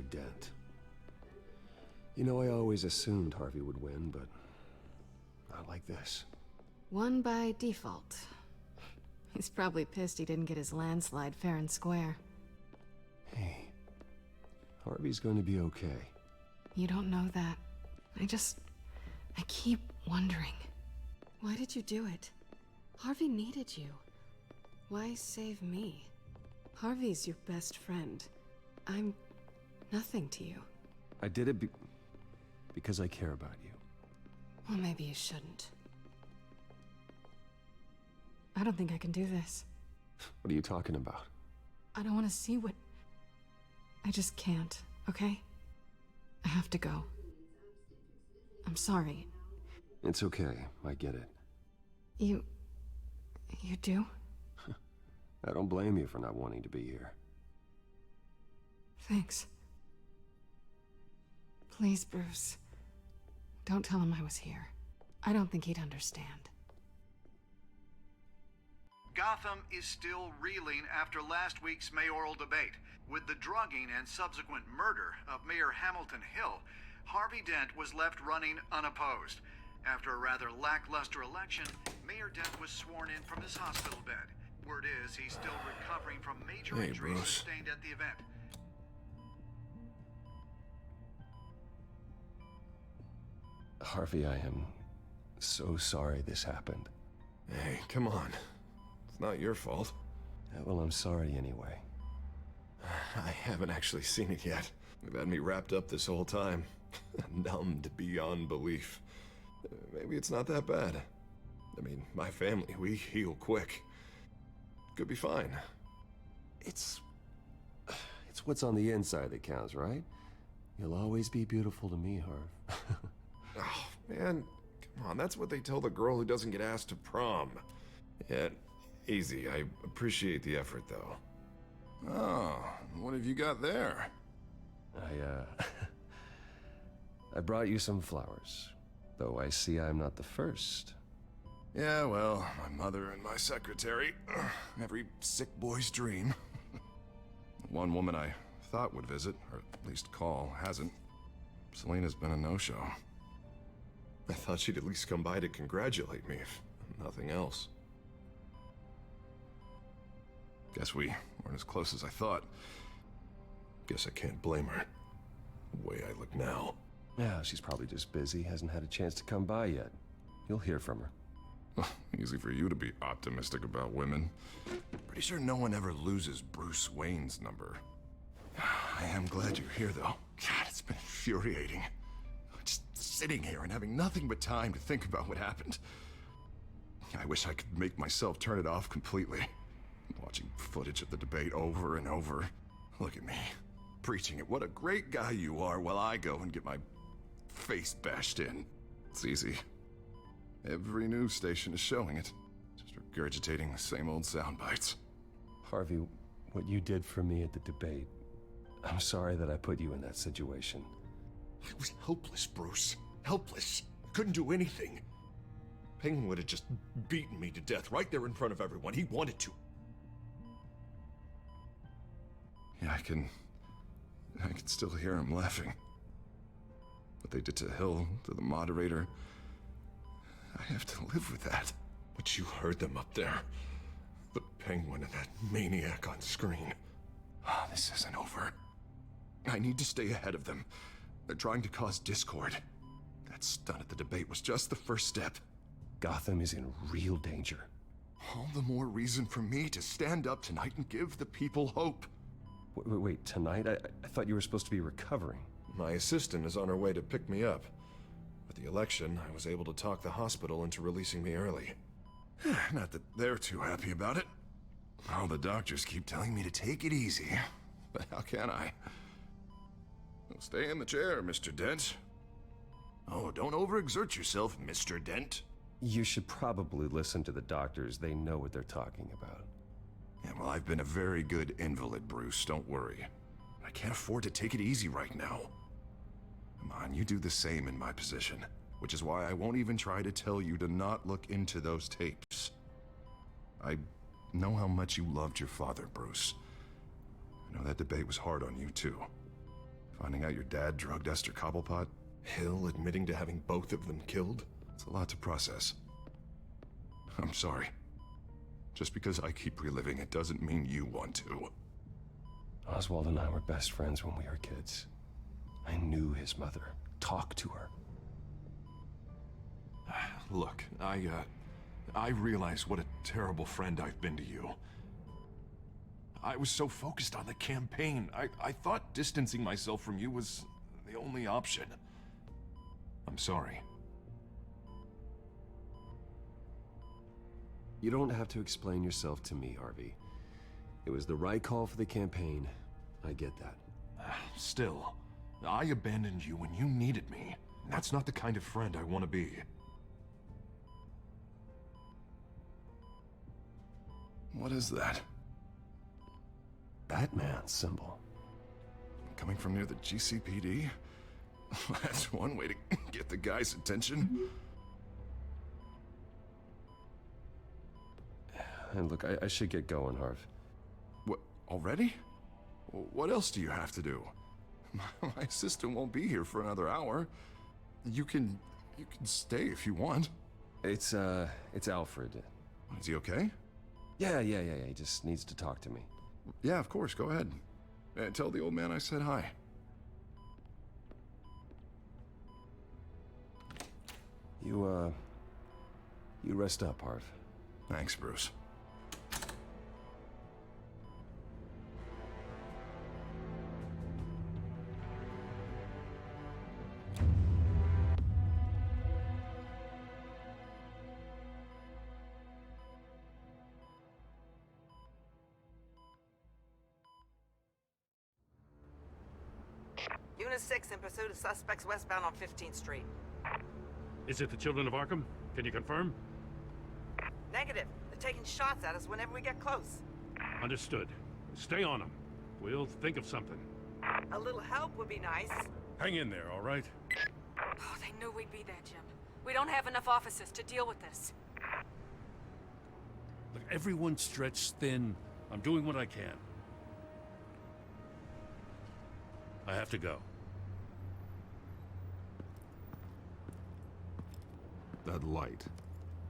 Mr. Dent. You know, I always assumed Harvey would win, but not like this. Won by default. He's probably pissed he didn't get his landslide fair and square. Hey, Harvey's going to be okay. You don't know that. I keep wondering. Why did you do it? Harvey needed you. Why save me? Harvey's your best friend. I'm nothing to you. I did it because I care about you. Well, maybe you shouldn't. I don't think I can do this. What are you talking about? I don't want to see what... I just can't, okay? I have to go. I'm sorry. It's okay, I get it. You do? I don't blame you for not wanting to be here. Thanks. Please, Bruce. Don't tell him I was here. I don't think he'd understand. Gotham is still reeling after last week's mayoral debate. With the drugging and subsequent murder of Mayor Hamilton Hill, Harvey Dent was left running unopposed. After a rather lackluster election, Mayor Dent was sworn in from his hospital bed. Word is he's still recovering from major injuries sustained at the event. Harvey, I am so sorry this happened. Hey, come on. It's not your fault. Well, I'm sorry anyway. I haven't actually seen it yet. They've had me wrapped up this whole time. Numbed beyond belief. Maybe it's not that bad. I mean, my family, we heal quick. Could be fine. It's what's on the inside that counts, right? You'll always be beautiful to me, Harv. Oh, man. Come on, that's what they tell the girl who doesn't get asked to prom. Yeah, easy. I appreciate the effort, though. Oh, what have you got there? I brought you some flowers. Though I see I'm not the first. Yeah, well, my mother and my secretary. Every sick boy's dream. One woman I thought would visit, or at least call, hasn't. Selena's been a no-show. I thought she'd at least come by to congratulate me, if nothing else. Guess we weren't as close as I thought. Guess I can't blame her. The way I look now. Yeah, she's probably just busy, hasn't had a chance to come by yet. You'll hear from her. Easy for you to be optimistic about women. Pretty sure no one ever loses Bruce Wayne's number. I am glad you're here, though. God, it's been infuriating. Just sitting here and having nothing but time to think about what happened. I wish I could make myself turn it off completely. Watching footage of the debate over and over. Look at me, preaching it. What a great guy you are, while I go and get my face bashed in. It's easy. Every news station is showing it. Just regurgitating the same old sound bites. Harvey, what you did for me at the debate, I'm sorry that I put you in that situation. I was helpless, Bruce. Helpless. Couldn't do anything. Penguin would have just beaten me to death right there in front of everyone. He wanted to. Yeah, I can still hear him laughing. What they did to Hill, to the moderator, I have to live with that. But you heard them up there. The Penguin and that maniac on screen. This isn't over. I need to stay ahead of them. They're trying to cause discord. That stunt at the debate was just the first step. Gotham is in real danger. All the more reason for me to stand up tonight and give the people hope. Wait, tonight? I thought you were supposed to be recovering. My assistant is on her way to pick me up. With the election, I was able to talk the hospital into releasing me early. Not that they're too happy about it. All the doctors keep telling me to take it easy. But how can I? Well, stay in the chair, Mr. Dent. Oh, don't overexert yourself, Mr. Dent. You should probably listen to the doctors. They know what they're talking about. Yeah, well, I've been a very good invalid, Bruce. Don't worry. I can't afford to take it easy right now. Come on, you do the same in my position. Which is why I won't even try to tell you to not look into those tapes. I know how much you loved your father, Bruce. I know that debate was hard on you, too. Finding out your dad drugged Esther Cobblepot? Hill admitting to having both of them killed? It's a lot to process. I'm sorry. Just because I keep reliving it doesn't mean you want to. Oswald and I were best friends when we were kids. I knew his mother. Talked to her. Look, I realize what a terrible friend I've been to you. I was so focused on the campaign. I thought distancing myself from you was the only option. I'm sorry. You don't have to explain yourself to me, Harvey. It was the right call for the campaign. I get that. Still, I abandoned you when you needed me. That's not the kind of friend I want to be. What is that? Batman symbol. Coming from near the GCPD? That's one way to get the guy's attention. And look, I should get going, Harv. What, already? What else do you have to do? My assistant won't be here for another hour. You can stay if you want. It's Alfred. Is he okay? Yeah, he just needs to talk to me. Yeah, of course, go ahead. Tell the old man I said hi. You rest up, Harv. Thanks, Bruce. Unit 6 in pursuit of suspects westbound on 15th Street. Is it the Children of Arkham? Can you confirm? Negative. They're taking shots at us whenever we get close. Understood. Stay on them. We'll think of something. A little help would be nice. Hang in there, all right? Oh, they knew we'd be there, Jim. We don't have enough officers to deal with this. Look, everyone's stretched thin. I'm doing what I can. I have to go. That light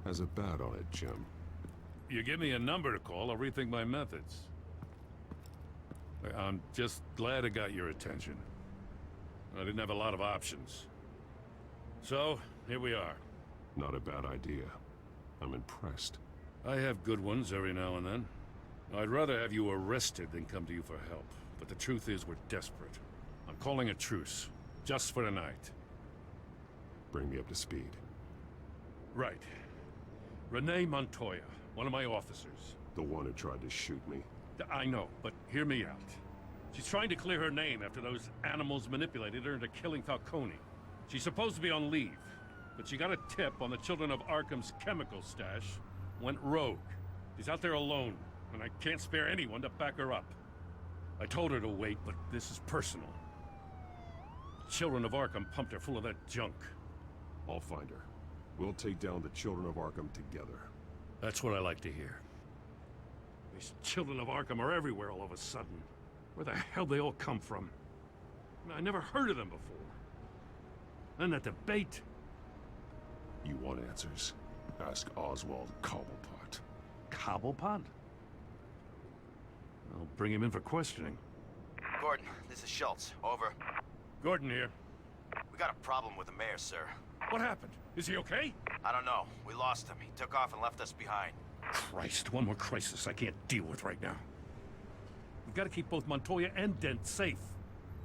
has a bat on it, Jim. You give me a number to call, I'll rethink my methods. I'm just glad I got your attention. I didn't have a lot of options. So, here we are. Not a bad idea. I'm impressed. I have good ones every now and then. I'd rather have you arrested than come to you for help. But the truth is, we're desperate. I'm calling a truce. Just for tonight. Bring me up to speed. Right. Renee Montoya, one of my officers. The one who tried to shoot me. I know, but hear me out. She's trying to clear her name after those animals manipulated her into killing Falcone. She's supposed to be on leave, but she got a tip on the Children of Arkham's chemical stash, went rogue. She's out there alone, and I can't spare anyone to back her up. I told her to wait, but this is personal. Children of Arkham pumped her full of that junk. I'll find her. We'll take down the Children of Arkham together. That's what I like to hear. These Children of Arkham are everywhere all of a sudden. Where the hell they all come from? I never heard of them before. Then that debate. You want answers? Ask Oswald Cobblepot. Cobblepot? I'll bring him in for questioning. Gordon, this is Schultz. Over. Gordon here. We got a problem with the mayor, sir. What happened? Is he okay? I don't know. We lost him. He took off and left us behind. Christ, one more crisis I can't deal with right now. We've got to keep both Montoya and Dent safe.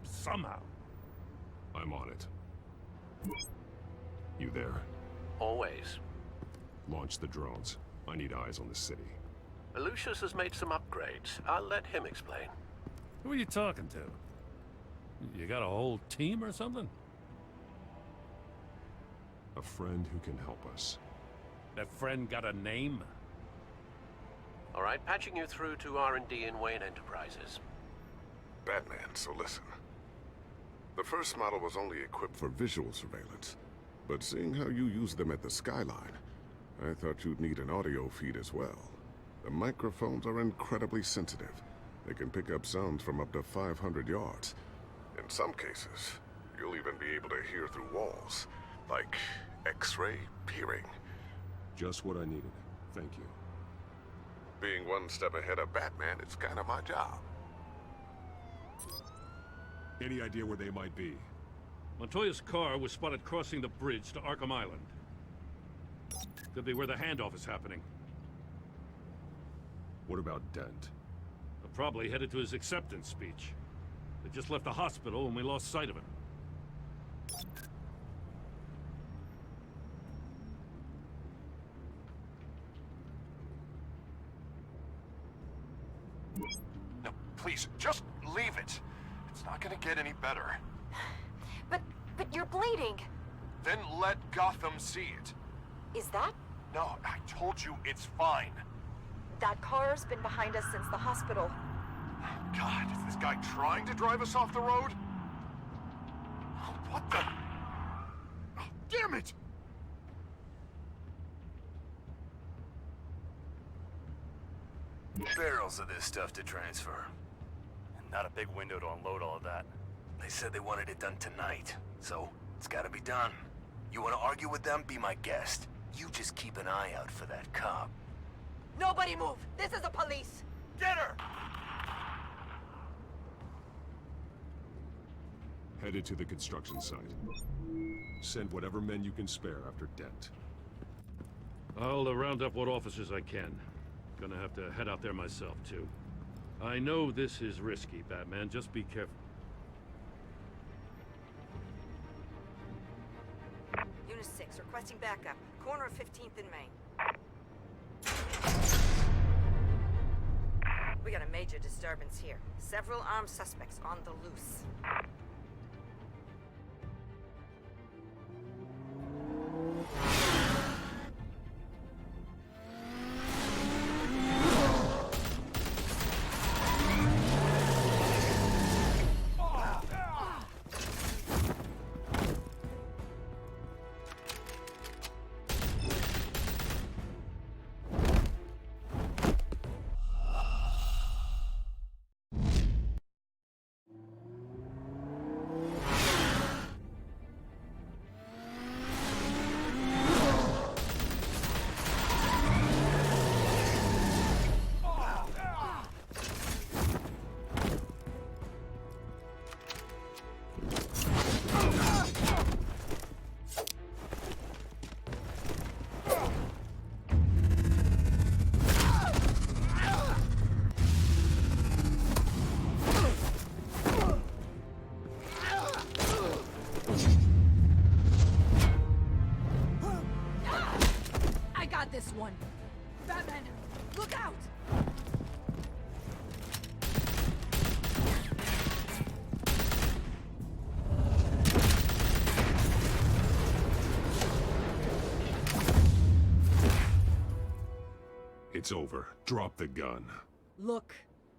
Somehow. I'm on it. You there? Always. Launch the drones. I need eyes on the city. Lucius has made some upgrades. I'll let him explain. Who are you talking to? You got a whole team or something? A friend who can help us. That friend got a name? All right, patching you through to R&D in Wayne Enterprises. Batman, so listen. The first model was only equipped for visual surveillance, but seeing how you use them at the Skyline, I thought you'd need an audio feed as well. The microphones are incredibly sensitive. They can pick up sounds from up to 500 yards. And some cases, you'll even be able to hear through walls. Like X-ray hearing. Just what I needed. Thank you. Being one step ahead of Batman, it's kind of my job. Any idea where they might be? Montoya's car was spotted crossing the bridge to Arkham Island. Could be where the handoff is happening. What about Dent? Probably headed to his acceptance speech. They just left the hospital and we lost sight of him. No, please, just leave it. It's not gonna get any better. But you're bleeding. Then let Gotham see it. Is that? No, I told you it's fine. That car's been behind us since the hospital. God, is this guy trying to drive us off the road? What the? Oh, damn it! Barrels of this stuff to transfer. And not a big window to unload all of that. They said they wanted it done tonight, so it's gotta be done. You wanna argue with them? Be my guest. You just keep an eye out for that cop. Nobody move! This is the police! Get her! Headed to the construction site. Send whatever men you can spare after Dent. I'll round up what officers I can. Gonna have to head out there myself, too. I know this is risky, Batman. Just be careful. Unit 6, requesting backup. Corner of 15th and Main. We got a major disturbance here. Several armed suspects on the loose. This one. Batman, look out! It's over. Drop the gun. Look,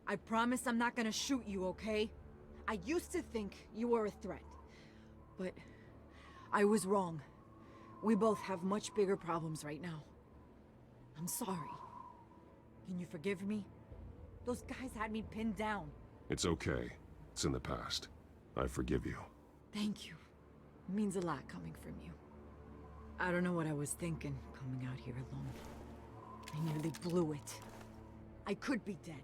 I promise I'm not gonna shoot you, okay? I used to think you were a threat, but I was wrong. We both have much bigger problems right now. I'm sorry. Can you forgive me? Those guys had me pinned down. It's okay. It's in the past. I forgive you. Thank you. It means a lot coming from you. I don't know what I was thinking, coming out here alone. I nearly blew it. I could be dead.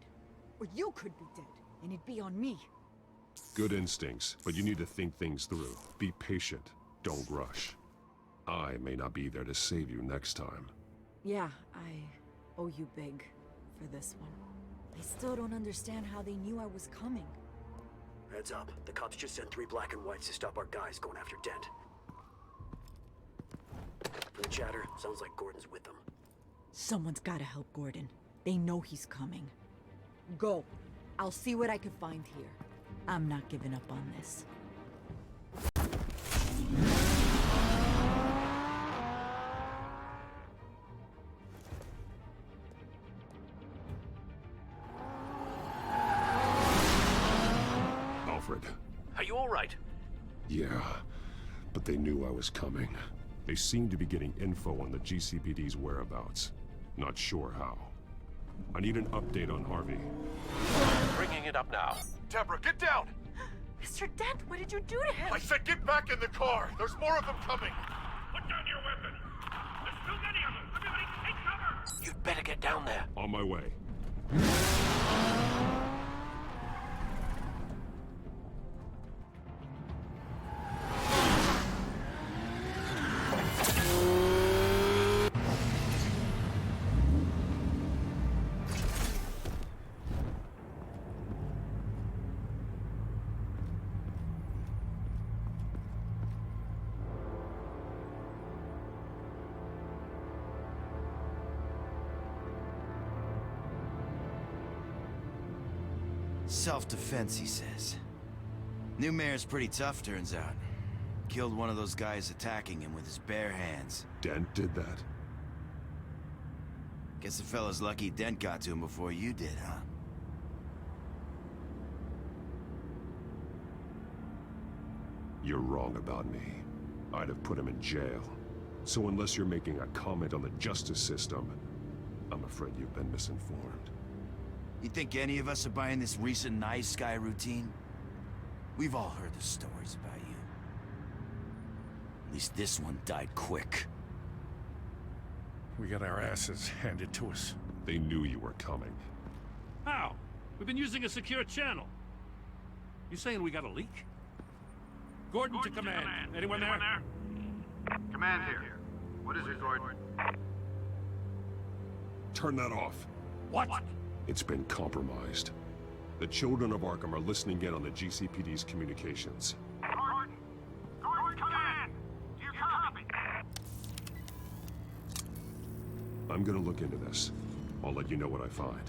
Or you could be dead, and it'd be on me. Good instincts, but you need to think things through. Be patient. Don't rush. I may not be there to save you next time. Yeah, I owe you big for this one. I still don't understand how they knew I was coming. Heads up. The cops just sent 3 black and whites to stop our guys going after Dent. From the chatter, sounds like Gordon's with them. Someone's gotta help Gordon. They know he's coming. Go. I'll see what I can find here. I'm not giving up on this. Are you all right? Yeah, but they knew I was coming. They seem to be getting info on the GCPD's whereabouts. Not sure how. I need an update on Harvey. Bringing it up now. Deborah, get down! Mr. Dent, what did you do to him? I said get back in the car! There's more of them coming! Put down your weapon! There's too many of them! Everybody take cover! You'd better get down there. On my way. Self-defense, he says. New mayor's pretty tough, turns out. Killed one of those guys attacking him with his bare hands. Dent did that? Guess the fella's lucky Dent got to him before you did, huh? You're wrong about me. I'd have put him in jail. So unless you're making a comment on the justice system, I'm afraid you've been misinformed. You think any of us are buying this recent nice guy routine? We've all heard the stories about you. At least this one died quick. We got our asses handed to us. They knew you were coming. How? We've been using a secure channel. You saying we got a leak? Gordon to command. Anyone there? Command here. What is it, Gordon? Turn that off. What? It's been compromised. The children of Arkham are listening in on the GCPD's communications. Gordon! Gordon, command! Do you copy? I'm gonna look into this. I'll let you know what I find.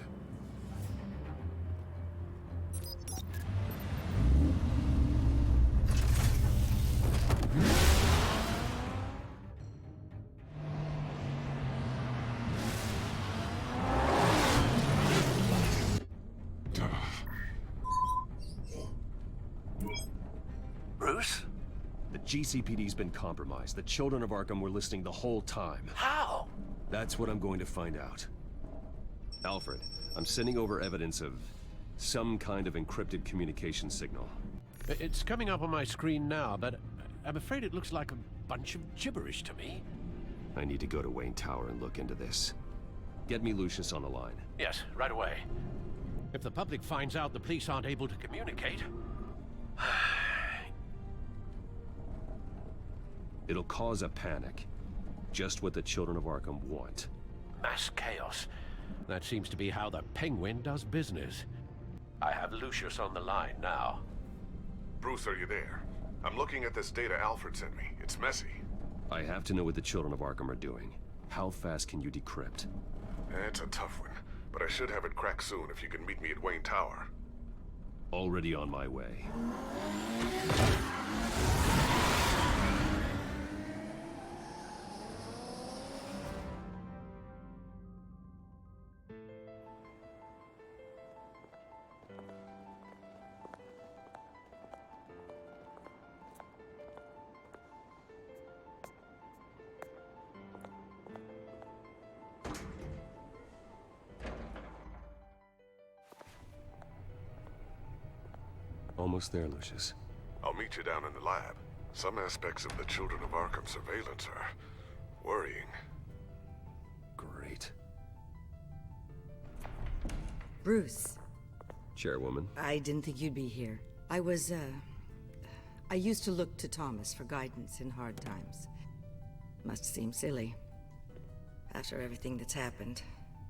Bruce? The GCPD's been compromised. The children of Arkham were listening the whole time. How? That's what I'm going to find out. Alfred, I'm sending over evidence of some kind of encrypted communication signal. It's coming up on my screen now, but I'm afraid it looks like a bunch of gibberish to me. I need to go to Wayne Tower and look into this. Get me Lucius on the line. Yes, right away. If the public finds out the police aren't able to communicate... It'll cause a panic. Just what the children of Arkham want. Mass chaos. That seems to be how the Penguin does business. I have Lucius on the line now. Bruce, are you there? I'm looking at this data Alfred sent me. It's messy. I have to know what the children of Arkham are doing. How fast can you decrypt? It's a tough one, but I should have it cracked soon if you can meet me at Wayne Tower. Already on my way. Almost there, Lucius. I'll meet you down in the lab. Some aspects of the Children of Arkham surveillance are worrying. Great. Bruce. Chairwoman. I didn't think you'd be here. I used to look to Thomas for guidance in hard times. Must seem silly. After everything that's happened.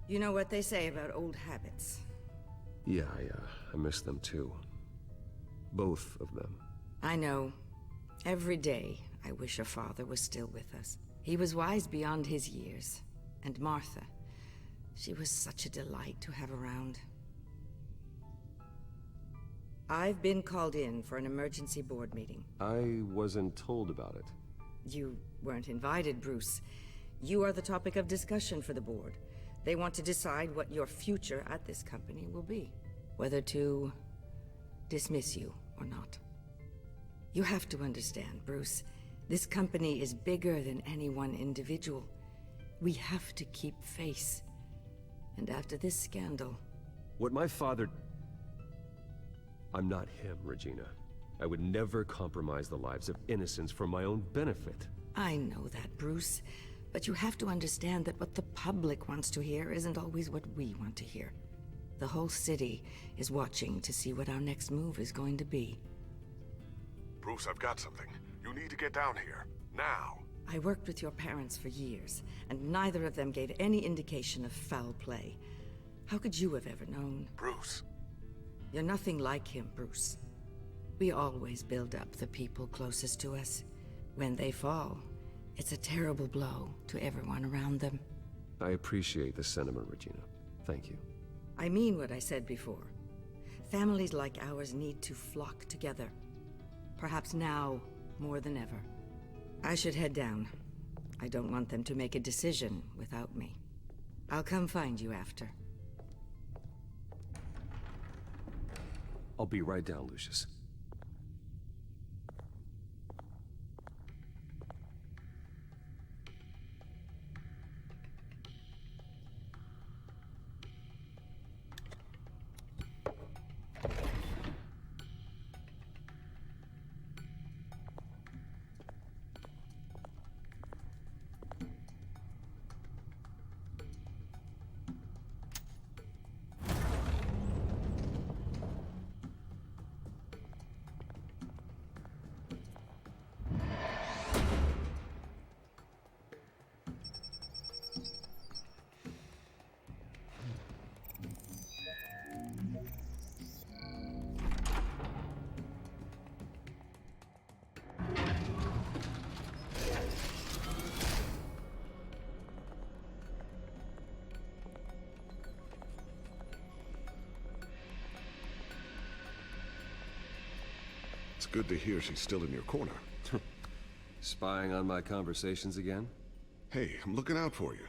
You know what they say about old habits. Yeah, I miss them too. Both of them. I know. Every day, I wish your father was still with us. He was wise beyond his years. And Martha, she was such a delight to have around. I've been called in for an emergency board meeting. I wasn't told about it. You weren't invited, Bruce. You are the topic of discussion for the board. They want to decide what your future at this company will be. Whether to dismiss you or not. You have to understand, Bruce. This company is bigger than any one individual. We have to keep face. And after this scandal... What my father... I'm not him, Regina. I would never compromise the lives of innocents for my own benefit. I know that, Bruce. But you have to understand that what the public wants to hear isn't always what we want to hear. The whole city is watching to see what our next move is going to be. Bruce, I've got something. You need to get down here. Now. I worked with your parents for years, and neither of them gave any indication of foul play. How could you have ever known? Bruce. You're nothing like him, Bruce. We always build up the people closest to us. When they fall, it's a terrible blow to everyone around them. I appreciate the sentiment, Regina. Thank you. I mean what I said before. Families like ours need to flock together. Perhaps now more than ever. I should head down. I don't want them to make a decision without me. I'll come find you after. I'll be right down, Lucius. It's good to hear she's still in your corner. Spying on my conversations again? Hey, I'm looking out for you.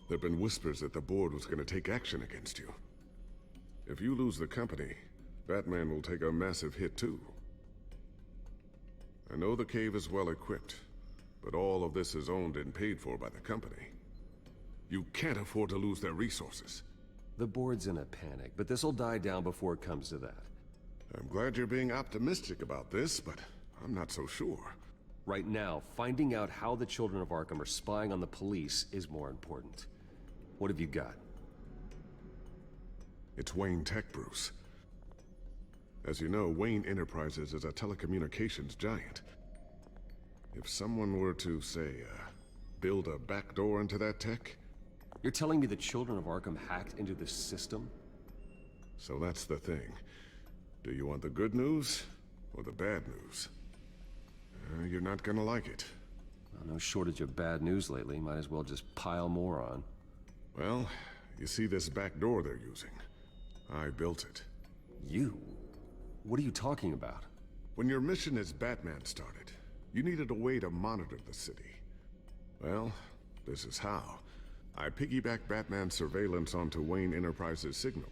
There've been whispers that the board was gonna take action against you. If you lose the company, Batman will take a massive hit too. I know the cave is well equipped, but all of this is owned and paid for by the company. You can't afford to lose their resources. The board's in a panic, but this'll die down before it comes to that. I'm glad you're being optimistic about this, but I'm not so sure. Right now, finding out how the children of Arkham are spying on the police is more important. What have you got? It's Wayne Tech, Bruce. As you know, Wayne Enterprises is a telecommunications giant. If someone were to, say, build a backdoor into that tech... You're telling me the children of Arkham hacked into this system? So that's the thing. Do you want the good news or the bad news? You're not gonna like it. Well, no shortage of bad news lately. Might as well just pile more on. Well, you see this back door they're using? I built it. You? What are you talking about? When your mission as Batman started, you needed a way to monitor the city. Well, this is how. I piggybacked Batman's surveillance onto Wayne Enterprises' signal.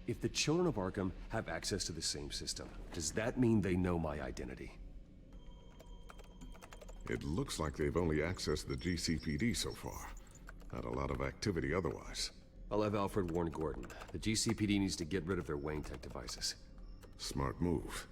If the children of Arkham have access to the same system, does that mean they know my identity? It looks like they've only accessed the GCPD so far. Not a lot of activity otherwise. I'll have Alfred warn Gordon. The GCPD needs to get rid of their Wayne Tech devices. Smart move.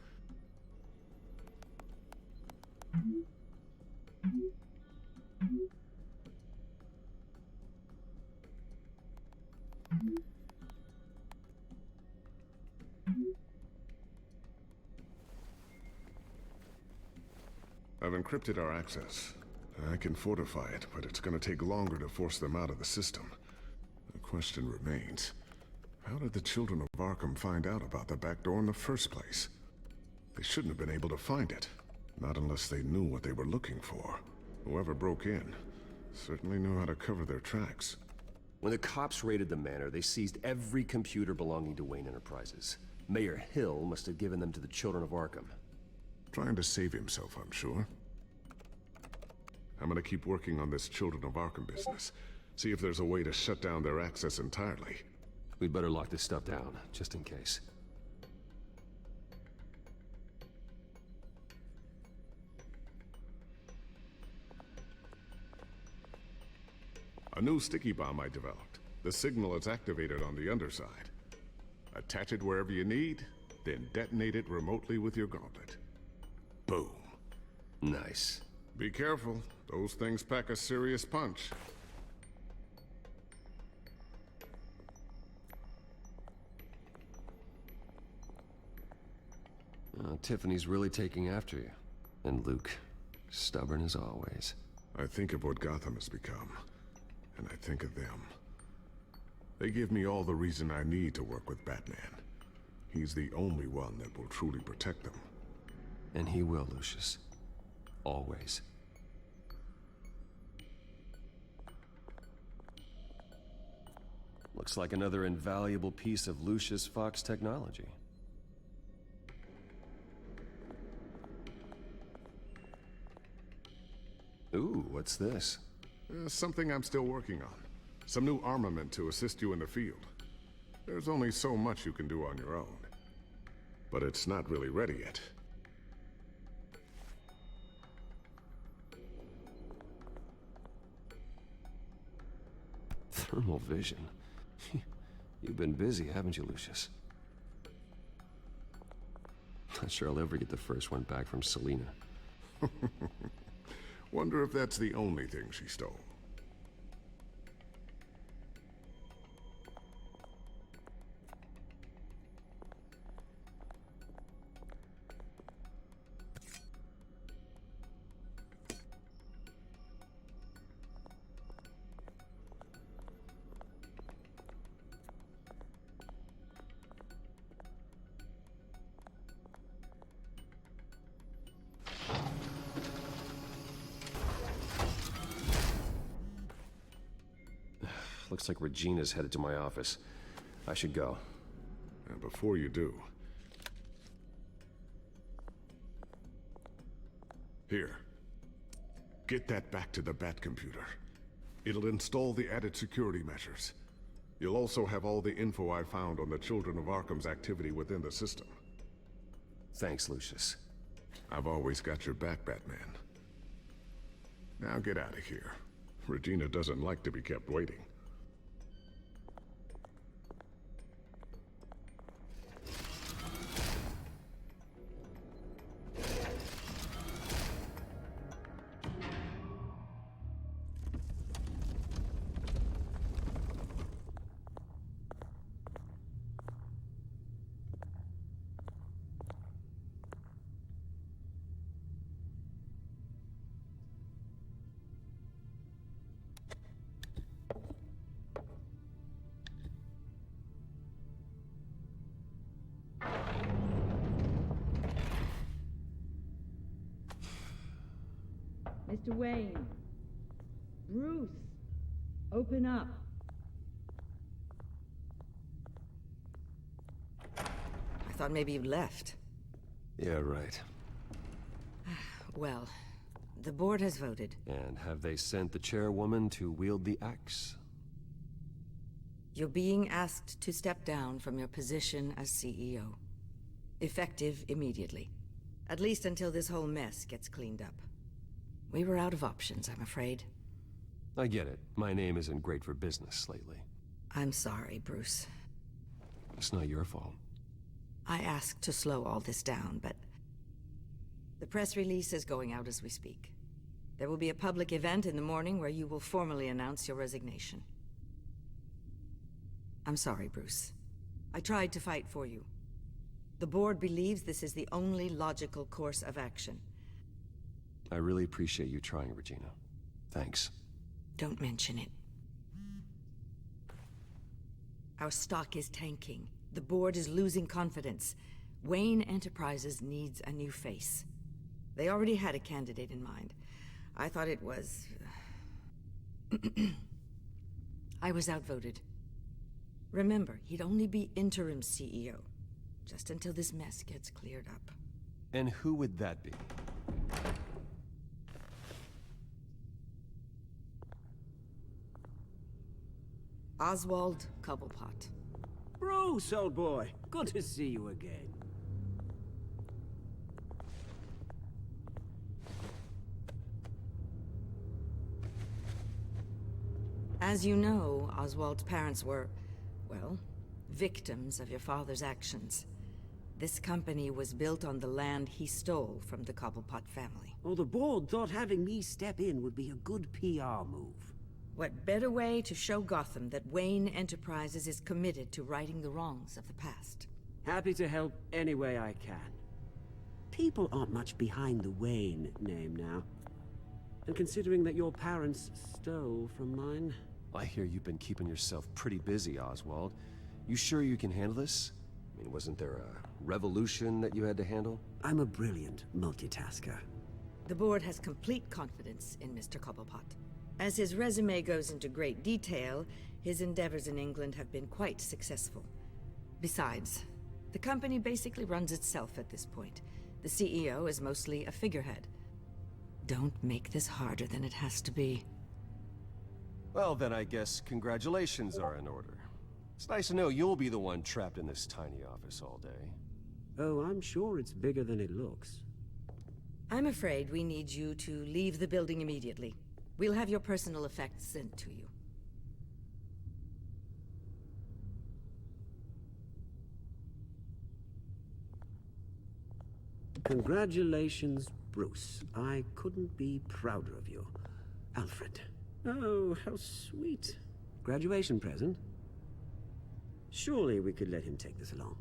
I've encrypted our access. I can fortify it, but it's gonna take longer to force them out of the system. The question remains, how did the children of Arkham find out about the back door in the first place? They shouldn't have been able to find it. Not unless they knew what they were looking for. Whoever broke in certainly knew how to cover their tracks. When the cops raided the manor, they seized every computer belonging to Wayne Enterprises. Mayor Hill must have given them to the children of Arkham. Trying to save himself, I'm sure. I'm gonna keep working on this Children of Arkham business. See if there's a way to shut down their access entirely. We'd better lock this stuff down, just in case. A new sticky bomb I developed. The signal is activated on the underside. Attach it wherever you need, then detonate it remotely with your gauntlet. Boom. Nice. Be careful. Those things pack a serious punch. Tiffany's really taking after you. And Luke, stubborn as always. I think of what Gotham has become, and I think of them. They give me all the reason I need to work with Batman. He's the only one that will truly protect them. And he will, Lucius. Always. Looks like another invaluable piece of Lucius Fox technology. Ooh, what's this? Something I'm still working on. Some new armament to assist you in the field. There's only so much you can do on your own. But it's not really ready yet. Thermal vision. You've been busy, haven't you, Lucius? Not sure I'll ever get the first one back from Selina. Wonder if that's the only thing she stole. Looks like Regina's headed to my office. I should go. And before you do... Here. Get that back to the Bat computer. It'll install the added security measures. You'll also have all the info I found on the Children of Arkham's activity within the system. Thanks, Lucius. I've always got your back, Batman. Now get out of here. Regina doesn't like to be kept waiting. Mr. Wayne. Bruce. Open up. I thought maybe you left. Yeah, right. Well, the board has voted. And have they sent the chairwoman to wield the axe? You're being asked to step down from your position as CEO. Effective immediately. At least until this whole mess gets cleaned up. We were out of options, I'm afraid. I get it. My name isn't great for business lately. I'm sorry, Bruce. It's not your fault. I asked to slow all this down, but... the press release is going out as we speak. There will be a public event in the morning where you will formally announce your resignation. I'm sorry, Bruce. I tried to fight for you. The board believes this is the only logical course of action. I really appreciate you trying, Regina. Thanks. Don't mention it. Our stock is tanking. The board is losing confidence. Wayne Enterprises needs a new face. They already had a candidate in mind. I thought it was... I was outvoted. Remember, he'd only be interim CEO. Just until this mess gets cleared up. And who would that be? Oswald Cobblepot. Bruce, old boy. Good to see you again. As you know, Oswald's parents were, well, victims of your father's actions. This company was built on the land he stole from the Cobblepot family. Well, the board thought having me step in would be a good PR move. What better way to show Gotham that Wayne Enterprises is committed to righting the wrongs of the past? Happy to help any way I can. People aren't much behind the Wayne name now. And considering that your parents stole from mine... I hear you've been keeping yourself pretty busy, Oswald. You sure you can handle this? I mean, wasn't there a revolution that you had to handle? I'm a brilliant multitasker. The board has complete confidence in Mr. Cobblepot. As his resume goes into great detail, his endeavors in England have been quite successful. Besides, the company basically runs itself at this point. The CEO is mostly a figurehead. Don't make this harder than it has to be. Well, then I guess congratulations are in order. It's nice to know you'll be the one trapped in this tiny office all day. Oh, I'm sure it's bigger than it looks. I'm afraid we need you to leave the building immediately. We'll have your personal effects sent to you. Congratulations, Bruce. I couldn't be prouder of you. Alfred. Oh, how sweet. Graduation present? Surely we could let him take this along.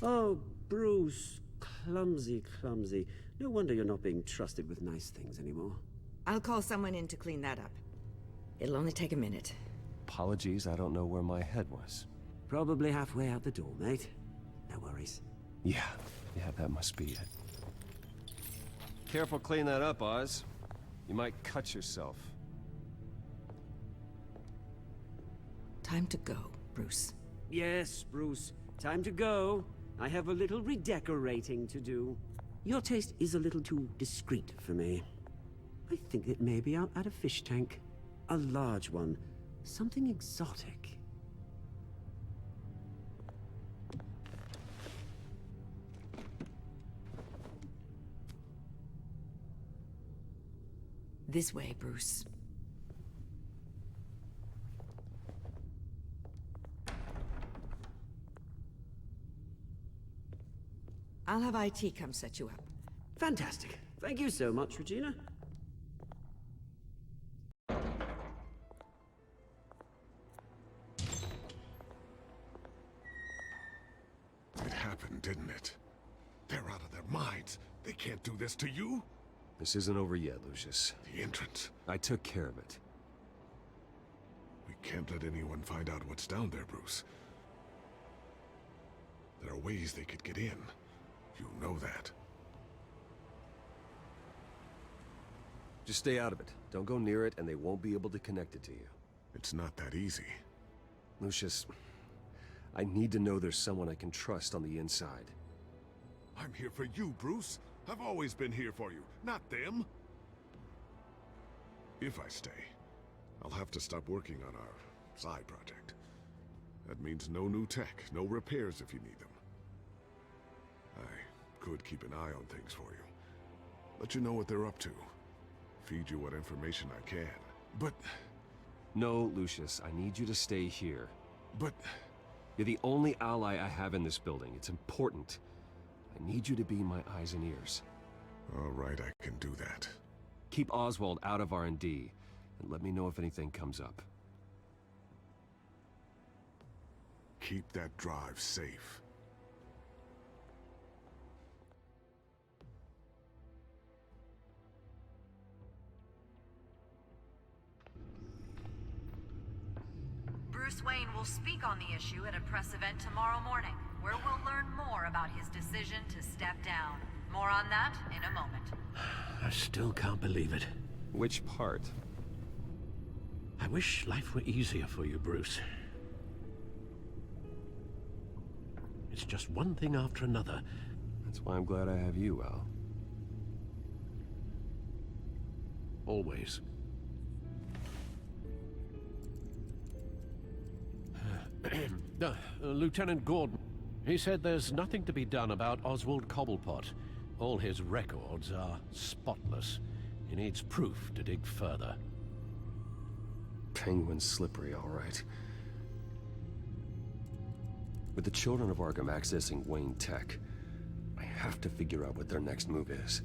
Oh, Bruce. Clumsy, clumsy. No wonder you're not being trusted with nice things anymore. I'll call someone in to clean that up. It'll only take a minute. Apologies, I don't know where my head was. Probably halfway out the door, mate. No worries. Yeah, that must be it. Careful cleaning that up, Oz. You might cut yourself. Time to go, Bruce. Yes, Bruce. Time to go. I have a little redecorating to do. Your taste is a little too discreet for me. I think that maybe I'll add a fish tank. A large one. Something exotic. This way, Bruce. I'll have IT come set you up. Fantastic. Thank you so much, Regina. It happened, didn't it? They're out of their minds. They can't do this to you. This isn't over yet, Lucius. The entrance. I took care of it. We can't let anyone find out what's down there, Bruce. There are ways they could get in. You know that. Just stay out of it. Don't go near it, and they won't be able to connect it to you. It's not that easy. Lucius, I need to know there's someone I can trust on the inside. I'm here for you, Bruce. I've always been here for you, not them. If I stay, I'll have to stop working on our side project. That means no new tech, no repairs if you need them. I could keep an eye on things for you. Let you know what they're up to. Feed you what information I can. But... No, Lucius, I need you to stay here. But... You're the only ally I have in this building. It's important. I need you to be my eyes and ears. All right, I can do that. Keep Oswald out of R&D, and let me know if anything comes up. Keep that drive safe. Bruce Wayne will speak on the issue at a press event tomorrow morning, where we'll learn more about his decision to step down. More on that in a moment. I still can't believe it. Which part? I wish life were easier for you, Bruce. It's just one thing after another. That's why I'm glad I have you, Al. Always. Lieutenant Gordon, he said there's nothing to be done about Oswald Cobblepot. All his records are spotless. He needs proof to dig further. Penguin's slippery, all right. With the children of Arkham accessing Wayne Tech, I have to figure out what their next move is.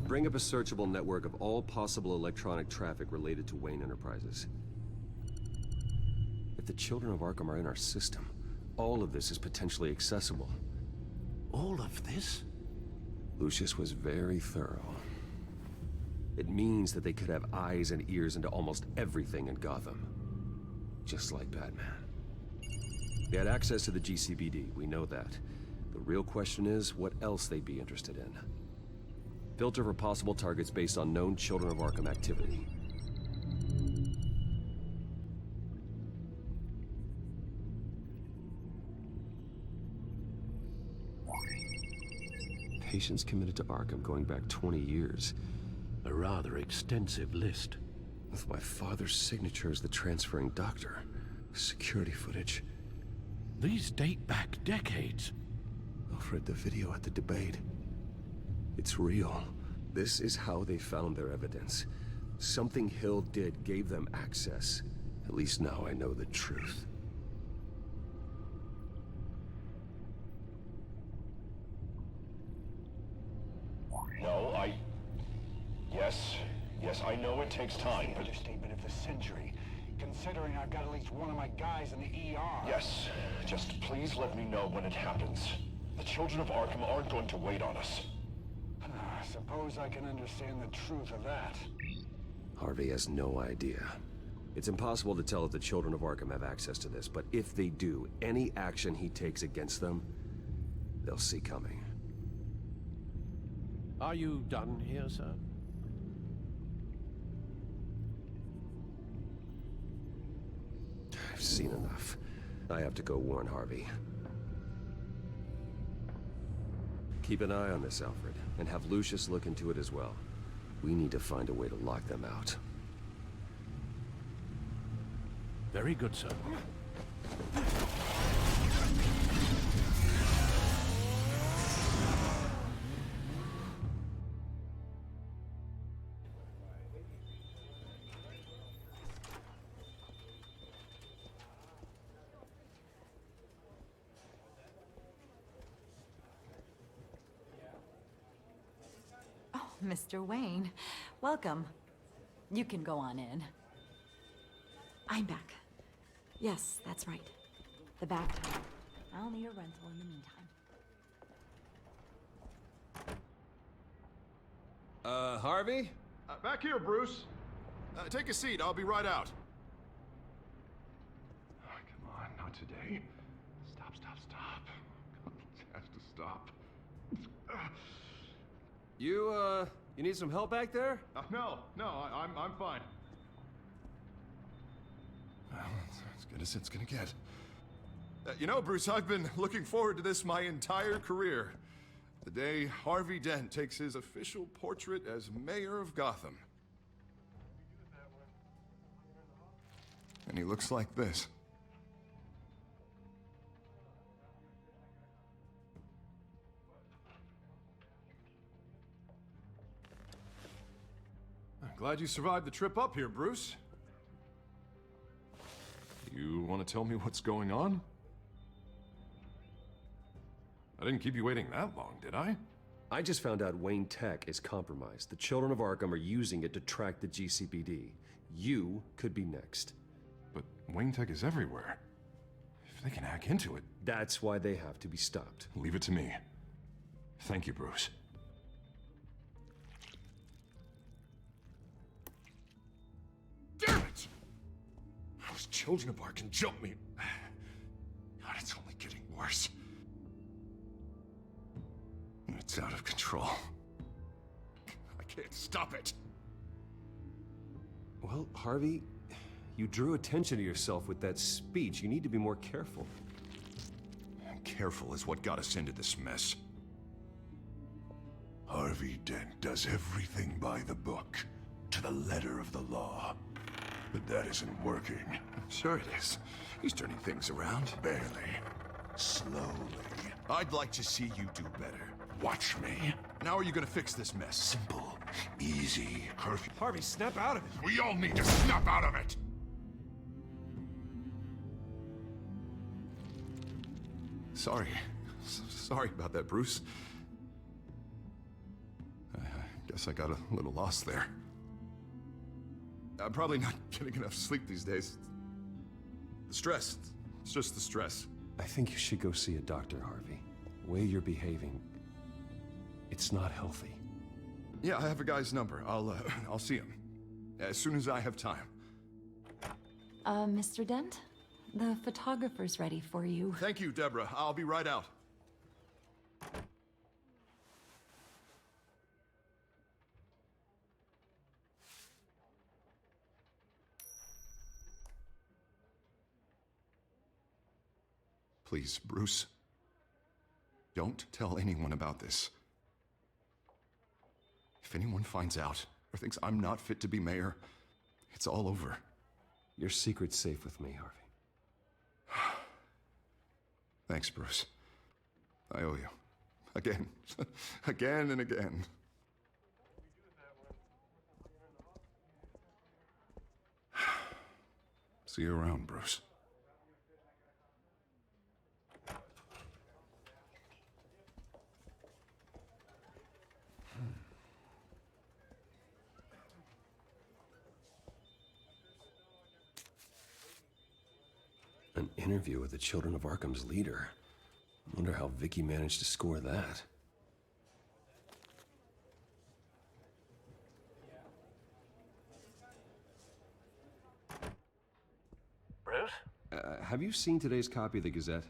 Bring up a searchable network of all possible electronic traffic related to Wayne Enterprises. If the children of Arkham are in our system, all of this is potentially accessible. All of this? Lucius was very thorough. It means that they could have eyes and ears into almost everything in Gotham. Just like Batman. They had access to the GCPD, we know that. The real question is, what else they'd be interested in. Filter for possible targets based on known Children of Arkham activity. Patients committed to Arkham going back 20 years. A rather extensive list. With my father's signature as the transferring doctor. Security footage. These date back decades. Alfred, the video at the debate. It's real. This is how they found their evidence. Something Hill did gave them access. At least now I know the truth. No, Yes, I know it takes time, but... Understatement of the century, considering I've got at least one of my guys in the ER. Yes, just please let me know when it happens. The children of Arkham aren't going to wait on us. Suppose I can understand the truth of that. Harvey has no idea. It's impossible to tell if the children of Arkham have access to this, but if they do, any action he takes against them, they'll see coming. Are you done here, sir? I've seen enough. I have to go warn Harvey. Keep an eye on this, Alfred, and have Lucius look into it as well. We need to find a way to lock them out. Very good, sir. Mr. Wayne, welcome. You can go on in. I'm back. Yes, that's right. The back. I'll need a rental in the meantime. Harvey? Back here, Bruce. Take a seat. I'll be right out. Oh, come on, not today. Stop. It has to stop. You need some help back there? No, I'm fine. Well, it's as good as it's gonna get. You know, Bruce, I've been looking forward to this my entire career. The day Harvey Dent takes his official portrait as mayor of Gotham. And he looks like this. I'm glad you survived the trip up here, Bruce. You want to tell me what's going on? I didn't keep you waiting that long, did I? I just found out Wayne Tech is compromised. The children of Arkham are using it to track the GCPD. You could be next. But Wayne Tech is everywhere. If they can hack into it... That's why they have to be stopped. Leave it to me. Thank you, Bruce. Damn it! Those children of Arkham jumped me. God, it's only getting worse. It's out of control. I can't stop it. Well, Harvey, You drew attention to yourself with that speech. You need to be more careful. Careful is what got us into this mess. Harvey Dent does everything by the book, to the letter of the law. But that isn't working. Sure it is. He's turning things around. Barely. Slowly. I'd like to see you do better. Watch me. Now are you gonna fix this mess? Simple. Easy. Harvey, snap out of it. We all need to snap out of it! Sorry. Sorry about that, Bruce. I guess I got a little lost there. I'm probably not getting enough sleep these days. The stress. It's just the stress. I think you should go see a doctor, Harvey. The way you're behaving, it's not healthy. Yeah, I have a guy's number. I'll see him as soon as I have time. Mr. Dent? The photographer's ready for you. Thank you, Deborah. I'll be right out. Please, Bruce. Don't tell anyone about this. If anyone finds out or thinks I'm not fit to be mayor, it's all over. Your secret's safe with me, Harvey. Thanks, Bruce. I owe you. Again. Again and again. See you around, Bruce. An interview with the Children of Arkham's leader. I wonder how Vicky managed to score that. Bruce? Have you seen today's copy of the Gazette?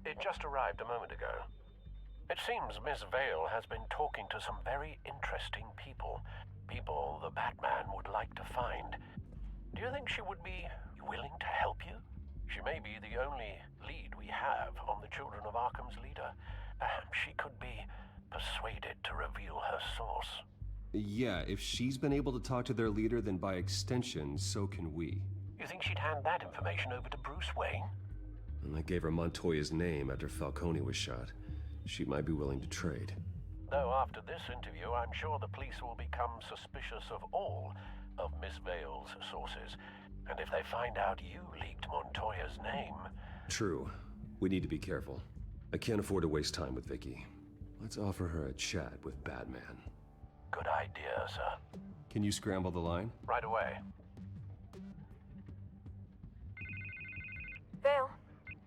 It just arrived a moment ago. It seems Miss Vale has been talking to some very interesting people. People the Batman would like to find. Do you think she would be willing to help you? She may be the only lead we have on the Children of Arkham's leader. Perhaps she could be persuaded to reveal her source. Yeah, if she's been able to talk to their leader, then by extension, so can we. You think she'd hand that information over to Bruce Wayne? And I gave her Montoya's name after Falcone was shot. She might be willing to trade. Though after this interview, I'm sure the police will become suspicious of all of Miss Vale's sources. And if they find out you leaked Montoya's name... True. We need to be careful. I can't afford to waste time with Vicky. Let's offer her a chat with Batman. Good idea, sir. Can you scramble the line? Right away. Vale?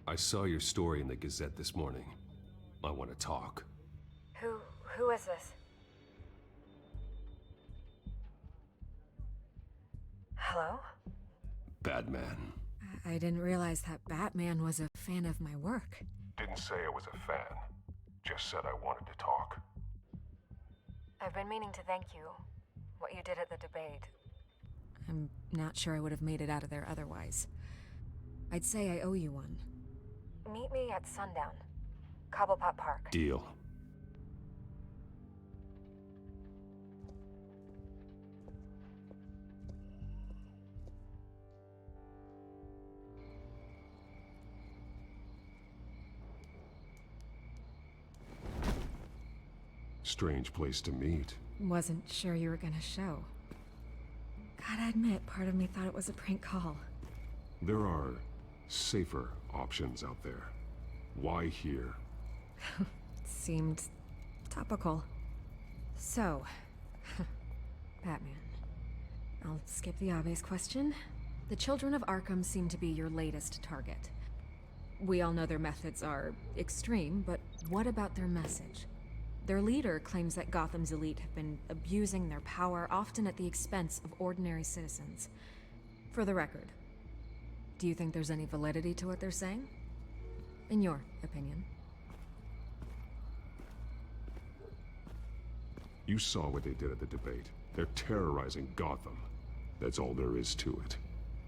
I saw your story in the Gazette this morning. I want to talk. Who is this? Hello? Batman. I didn't realize that Batman was a fan of my work. Didn't say I was a fan. Just said I wanted to talk. I've been meaning to thank you. What you did at the debate. I'm not sure I would have made it out of there otherwise. I'd say I owe you one. Meet me at sundown. Cobblepot Park. Deal. Strange place to meet. Wasn't sure you were gonna show. Gotta admit, part of me thought it was a prank call. There are safer options out there. Why here? Seemed topical. So, Batman. I'll skip the obvious question. The Children of Arkham seem to be your latest target. We all know their methods are extreme, but what about their message? Their leader claims that Gotham's elite have been abusing their power, often at the expense of ordinary citizens. For the record, do you think there's any validity to what they're saying? In your opinion? You saw what they did at the debate. They're terrorizing Gotham. That's all there is to it.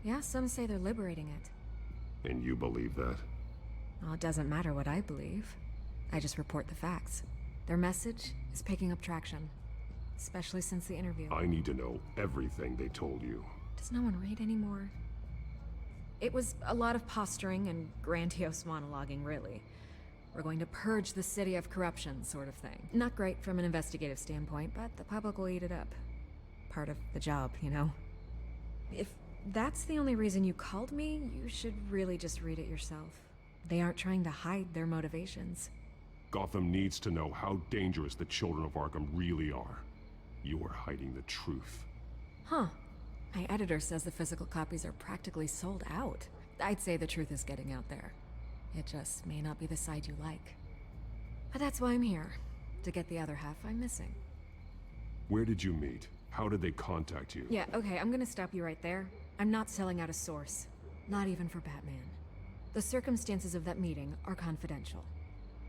Yeah, some say they're liberating it. And you believe that? Well, it doesn't matter what I believe. I just report the facts. Their message is picking up traction, especially since the interview. I need to know everything they told you. Does no one read anymore? It was a lot of posturing and grandiose monologuing, really. We're going to purge the city of corruption, sort of thing. Not great from an investigative standpoint, but the public will eat it up. Part of the job, you know? If that's the only reason you called me, you should really just read it yourself. They aren't trying to hide their motivations. Gotham needs to know how dangerous the children of Arkham really are. You're hiding the truth. Huh. My editor says the physical copies are practically sold out. I'd say the truth is getting out there. It just may not be the side you like. But that's why I'm here, to get the other half I'm missing. Where did you meet? How did they contact you? Yeah, okay, I'm gonna stop you right there. I'm not selling out a source. Not even for Batman. The circumstances of that meeting are confidential.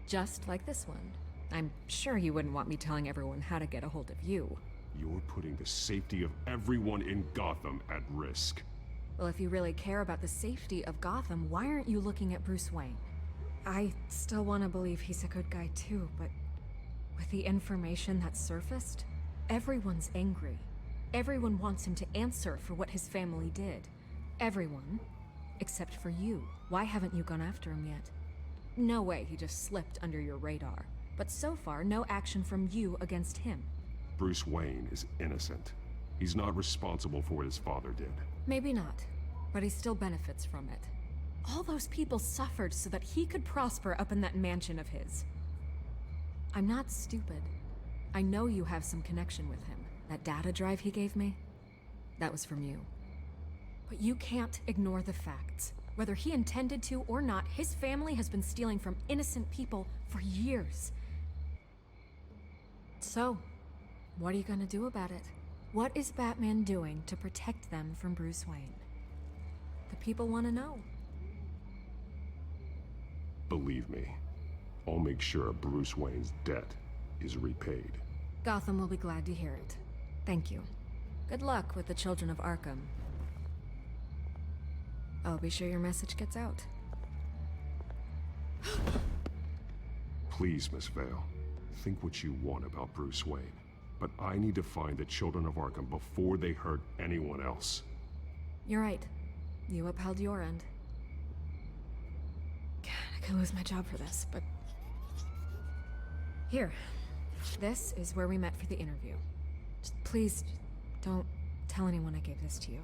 Just like this one. I'm sure you wouldn't want me telling everyone how to get a hold of you. You're putting the safety of everyone in Gotham at risk. Well, if you really care about the safety of Gotham, why aren't you looking at Bruce Wayne? I still want to believe he's a good guy too, but with the information that surfaced, everyone's angry. Everyone wants him to answer for what his family did. Everyone, except for you. Why haven't you gone after him yet? No way he just slipped under your radar. But so far, no action from you against him. Bruce Wayne is innocent. He's not responsible for what his father did. Maybe not, but he still benefits from it. All those people suffered so that he could prosper up in that mansion of his. I'm not stupid. I know you have some connection with him. That data drive he gave me, that was from you. But you can't ignore the facts. Whether he intended to or not, his family has been stealing from innocent people for years. So, what are you gonna do about it? What is Batman doing to protect them from Bruce Wayne? The people want to know. Believe me, I'll make sure Bruce Wayne's debt is repaid. Gotham will be glad to hear it. Thank you. Good luck with the children of Arkham. I'll be sure your message gets out. Please, Miss Vale, think what you want about Bruce Wayne. But I need to find the children of Arkham before they hurt anyone else. You're right. You upheld your end. God, I could lose my job for this, but... Here. This is where we met for the interview. Just please, don't tell anyone I gave this to you.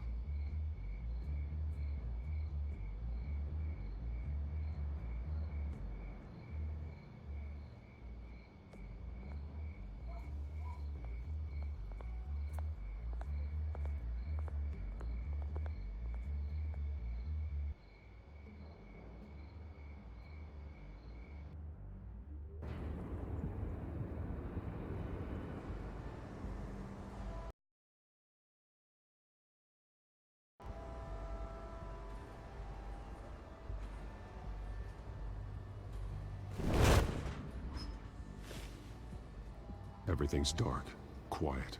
Everything's dark, quiet.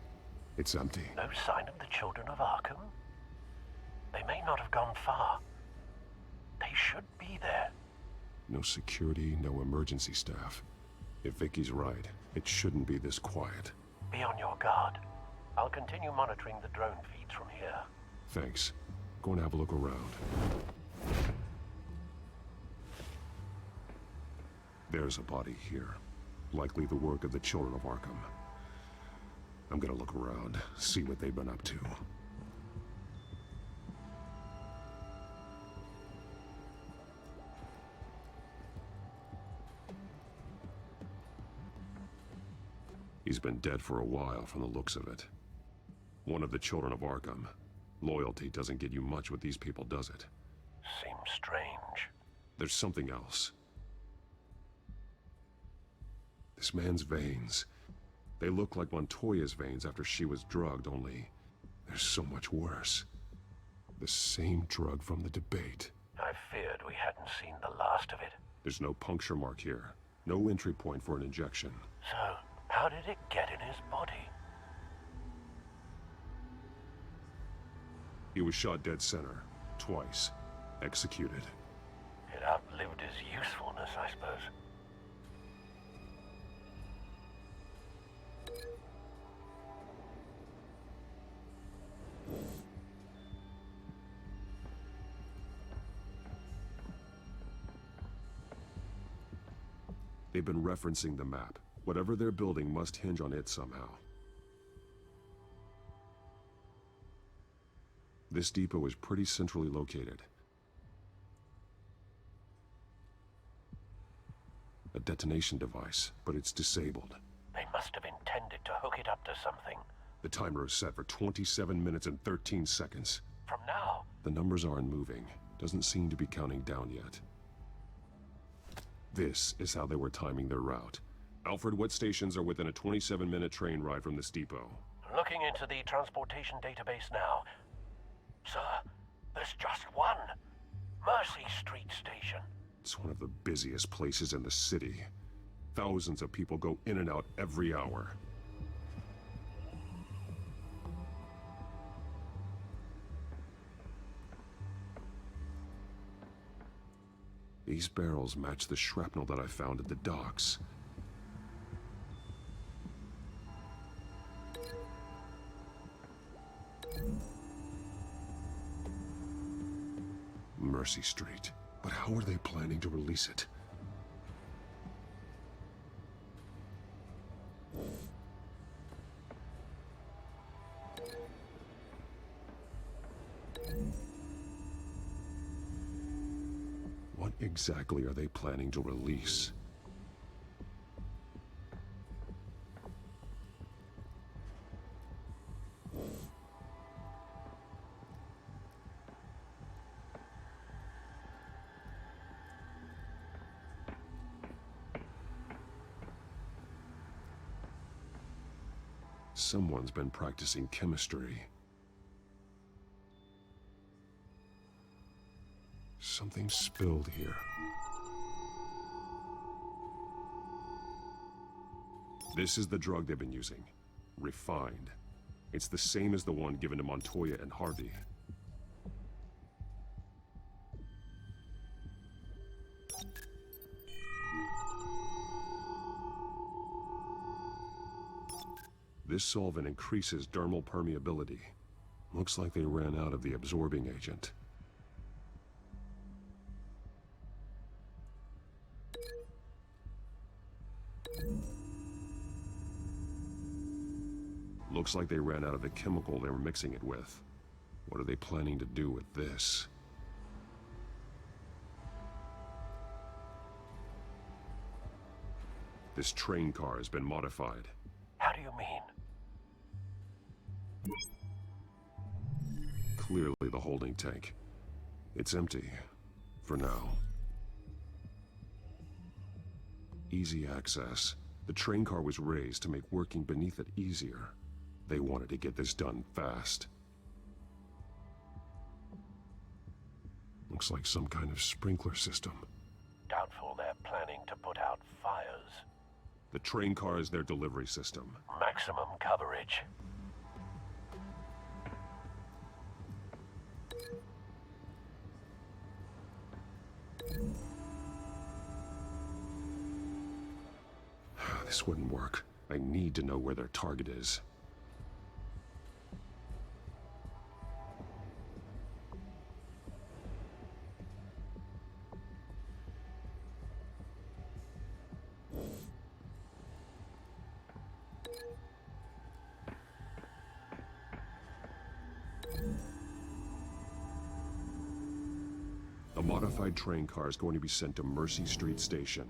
It's empty. No sign of the children of Arkham? They may not have gone far. They should be there. No security, no emergency staff. If Vicky's right, it shouldn't be this quiet. Be on your guard. I'll continue monitoring the drone feeds from here. Thanks. Go and have a look around. There's a body here. Likely the work of the children of Arkham. I'm gonna look around, see what they've been up to. He's been dead for a while from the looks of it. One of the children of Arkham. Loyalty doesn't get you much with these people, does it? Seems strange. There's something else. This man's veins. They look like Montoya's veins after she was drugged, only they're so much worse. The same drug from the debate. I feared we hadn't seen the last of it. There's no puncture mark here. No entry point for an injection. So, how did it get in his body? He was shot dead center. twice. Executed. It outlived his usefulness, I suppose. They've been referencing the map. Whatever they're building must hinge on it somehow. This depot is pretty centrally located. A detonation device, but it's disabled. They must have intended to hook it up to something. The timer is set for 27 minutes and 13 seconds. From now? The numbers aren't moving. Doesn't seem to be counting down yet. This is how they were timing their route. Alfred, what stations are within a 27-minute train ride from this depot? Looking into the transportation database now. Sir, there's just one. Mercy Street Station. It's one of the busiest places in the city. Thousands of people go in and out every hour. These barrels match the shrapnel that I found at the docks. Mercy Street. But how are they planning to release it? What exactly are they planning to release? Someone's been practicing chemistry. Something spilled here. This is the drug they've been using. Refined. It's the same as the one given to Montoya and Harvey. This solvent increases dermal permeability. Looks like they ran out of the absorbing agent. Looks like they ran out of the chemical they were mixing it with. What are they planning to do with this? This train car has been modified. How do you mean? Clearly the holding tank. It's empty. For now. Easy access. The train car was raised to make working beneath it easier. They wanted to get this done fast. Looks like some kind of sprinkler system. Doubtful they're planning to put out fires. The train car is their delivery system. Maximum coverage. This wouldn't work. I need to know where their target is. A modified train car is going to be sent to Mercy Street Station.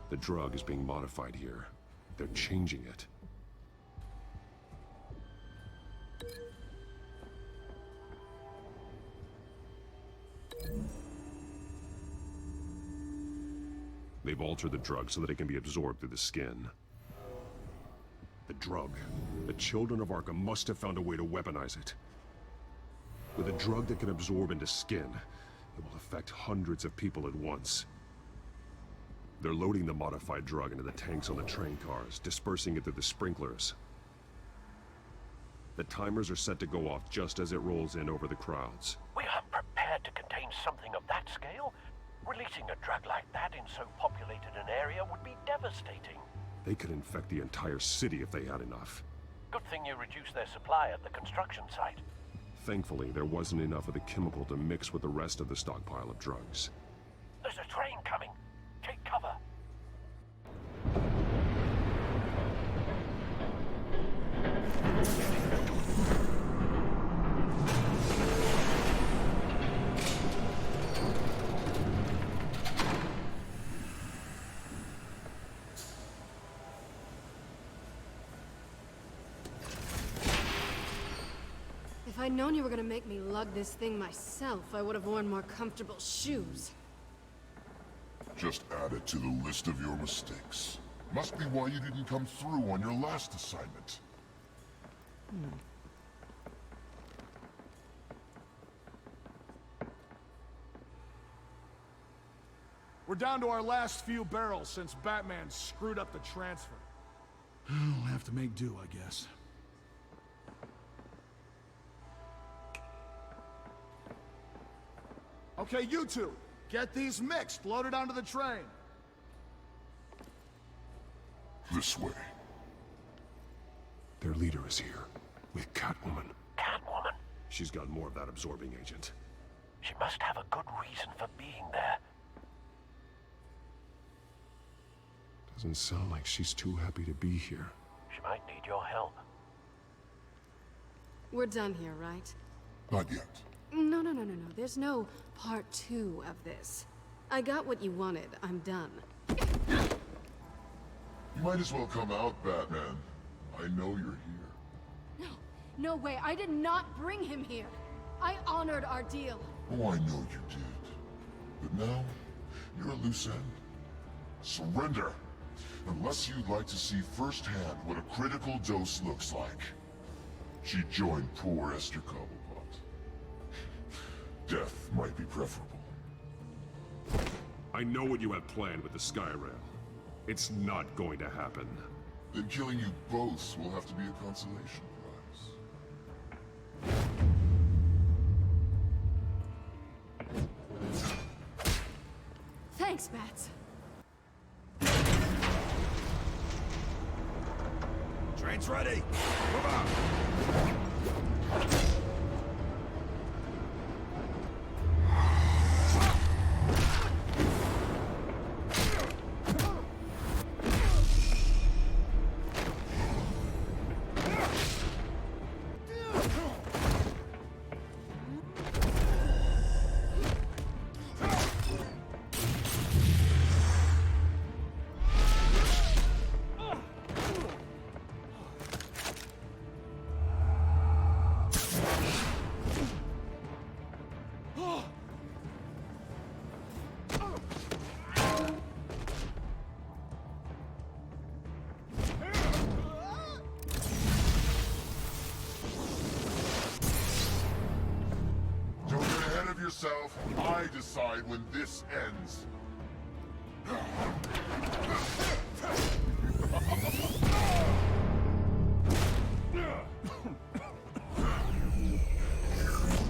The drug is being modified here. They're changing it. They've altered the drug so that it can be absorbed through the skin. The drug. The children of Arkham must have found a way to weaponize it. With a drug that can absorb into skin, it will affect hundreds of people at once. They're loading the modified drug into the tanks on the train cars, dispersing it through the sprinklers. The timers are set to go off just as it rolls in over the crowds. We aren't prepared to contain something of that scale. Releasing a drug like that in so populated an area would be devastating. They could infect the entire city if they had enough. Good thing you reduced their supply at the construction site. Thankfully, there wasn't enough of the chemical to mix with the rest of the stockpile of drugs. There's a train coming. Take cover. If I'd known you were gonna make me lug this thing myself, I would have worn more comfortable shoes. Just add it to the list of your mistakes. Must be why you didn't come through on your last assignment. We're down to our last few barrels since Batman screwed up the transfer. We'll have to make do, I guess. Okay, you two, get these mixed, loaded onto the train. This way. Their leader is here, with Catwoman. Catwoman? She's got more of that absorbing agent. She must have a good reason for being there. Doesn't sound like she's too happy to be here. She might need your help. We're done here, right? Not yet. No. There's no part 2 of this. I got what you wanted. I'm done. You might as well come out, Batman. I know you're here. No way. I did not bring him here. I honored our deal. Oh, I know you did. But now, you're a loose end. Surrender! Unless you'd like to see firsthand what a critical dose looks like. She joined poor Esther Cobblepot. Death might be preferable. I know what you have planned with the Skyrim. It's not going to happen. Then killing you both will have to be a consolation prize. Thanks, Bats. Train's ready! Move on! Yourself, I decide when this ends.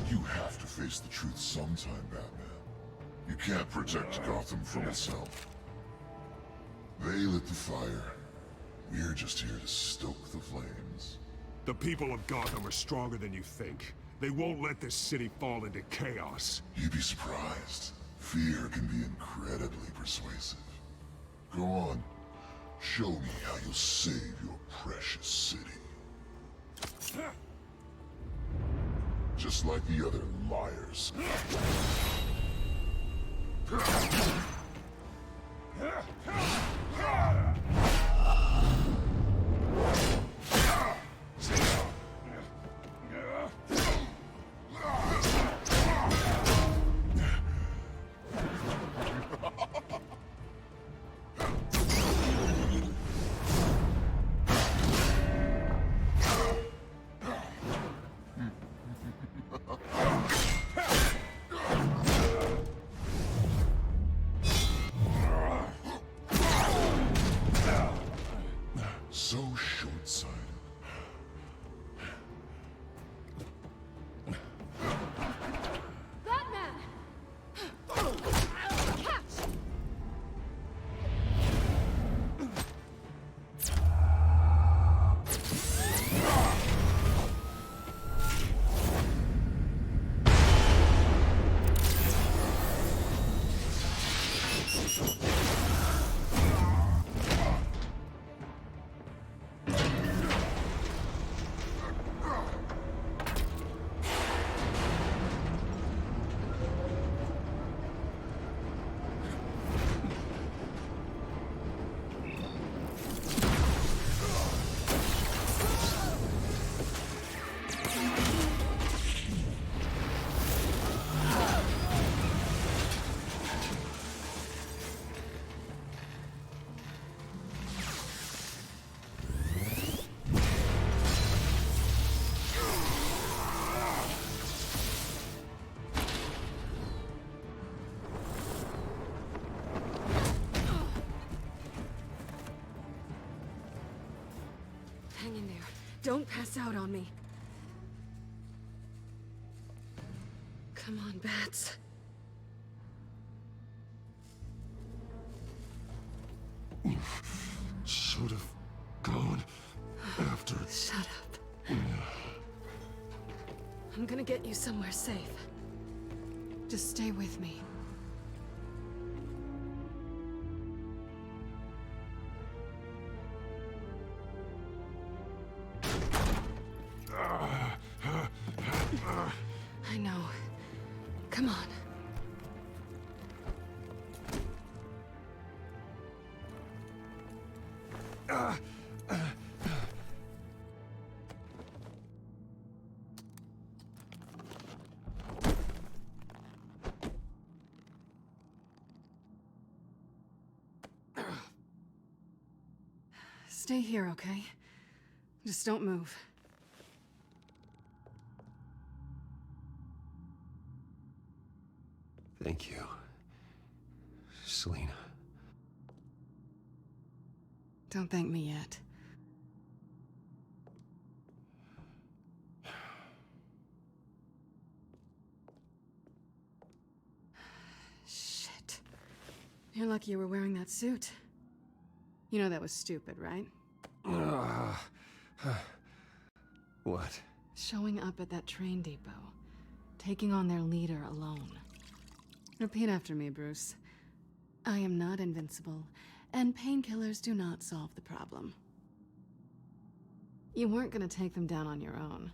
You have to face the truth sometime, Batman. You can't protect Gotham from itself. They lit the fire. We're just here to stoke the flames. The people of Gotham are stronger than you think. They won't let this city fall into chaos. You'd be surprised. Fear can be incredibly persuasive. Go on. Show me how you'll save your precious city. Just like the other liars. in there. Don't pass out on me. Come on, Bats. Should have gone after... Shut up. I'm gonna get you somewhere safe. Just stay with me. I know. Come on. Stay here, okay? Just don't move. Thank you, Selina. Don't thank me yet. Shit. You're lucky you were wearing that suit. You know that was stupid, right? What? Showing up at that train depot. Taking on their leader alone. Repeat after me, Bruce. I am not invincible, and painkillers do not solve the problem. You weren't gonna take them down on your own.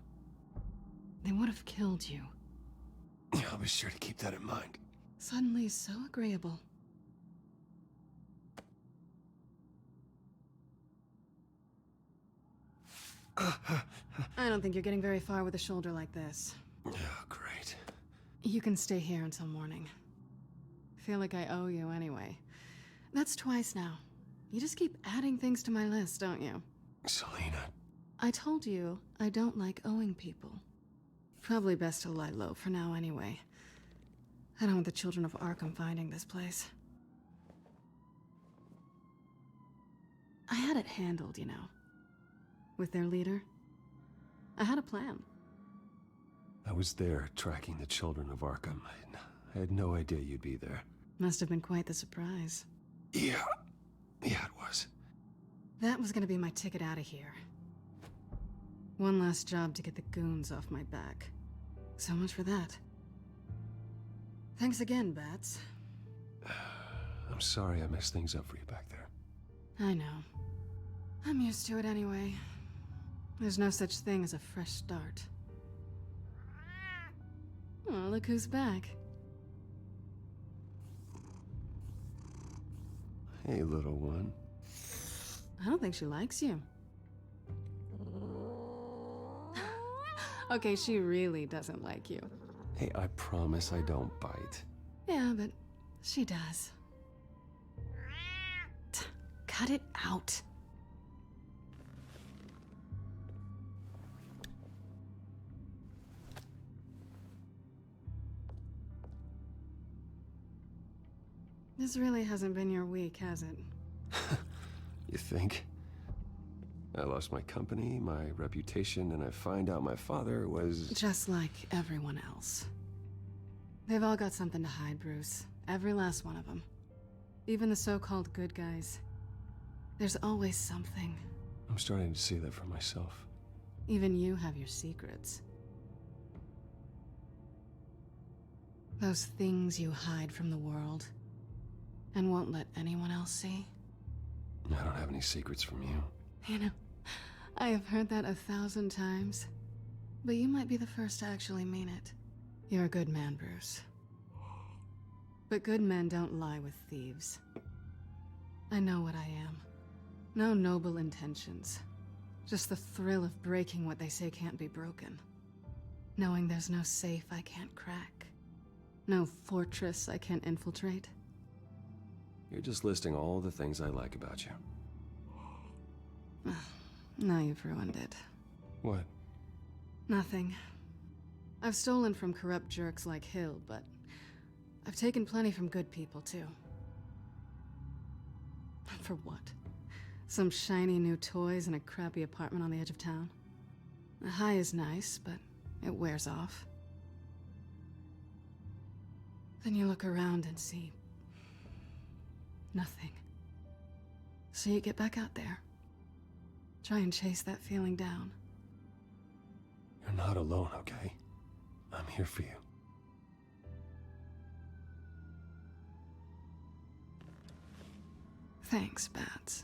They would have killed you. I'll be sure to keep that in mind. Suddenly so agreeable. I don't think you're getting very far with a shoulder like this. Oh, great. You can stay here until morning. Feel like I owe you anyway. That's twice now. You just keep adding things to my list, don't you? Selina. I told you I don't like owing people. Probably best to lie low for now anyway. I don't want the children of Arkham finding this place. I had it handled, you know. With their leader. I had a plan. I was there tracking the children of Arkham. I had no idea you'd be there. Must have been quite the surprise. Yeah, it was. That was gonna be my ticket out of here. One last job to get the goons off my back. So much for that. Thanks again, Bats. I'm sorry I messed things up for you back there. I know. I'm used to it anyway. There's no such thing as a fresh start. Oh, look who's back. Hey, little one. I don't think she likes you. Okay, she really doesn't like you. Hey, I promise I don't bite. Yeah, but she does. Cut it out. This really hasn't been your week, has it? You think? I lost my company, my reputation, and I find out my father was... Just like everyone else. They've all got something to hide, Bruce. Every last one of them. Even the so-called good guys. There's always something. I'm starting to see that for myself. Even you have your secrets. Those things you hide from the world. And won't let anyone else see. I don't have any secrets from you. You know, I have heard that 1,000 times. But you might be the first to actually mean it. You're a good man, Bruce. But good men don't lie with thieves. I know what I am. No noble intentions. Just the thrill of breaking what they say can't be broken. Knowing there's no safe I can't crack. No fortress I can't infiltrate. You're just listing all the things I like about you. Now you've ruined it. What? Nothing. I've stolen from corrupt jerks like Hill, but I've taken plenty from good people, too. And for what? Some shiny new toys and a crappy apartment on the edge of town. The high is nice, but it wears off. Then you look around and see nothing. So you get back out there. Try and chase that feeling down. You're not alone, okay? I'm here for you. Thanks, Bats.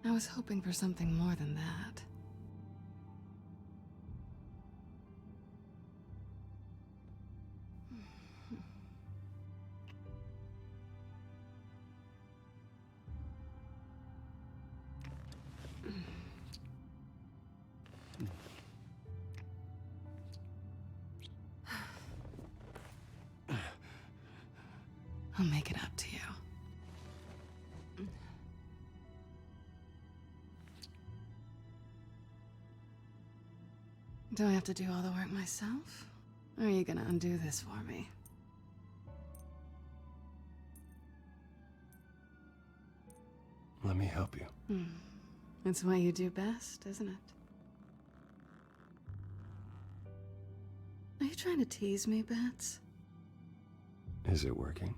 I was hoping for something more than that. I'll make it up to you. Do I have to do all the work myself? Or are you gonna undo this for me? Let me help you. It's what you do best, isn't it? Are you trying to tease me, Bats? Is it working?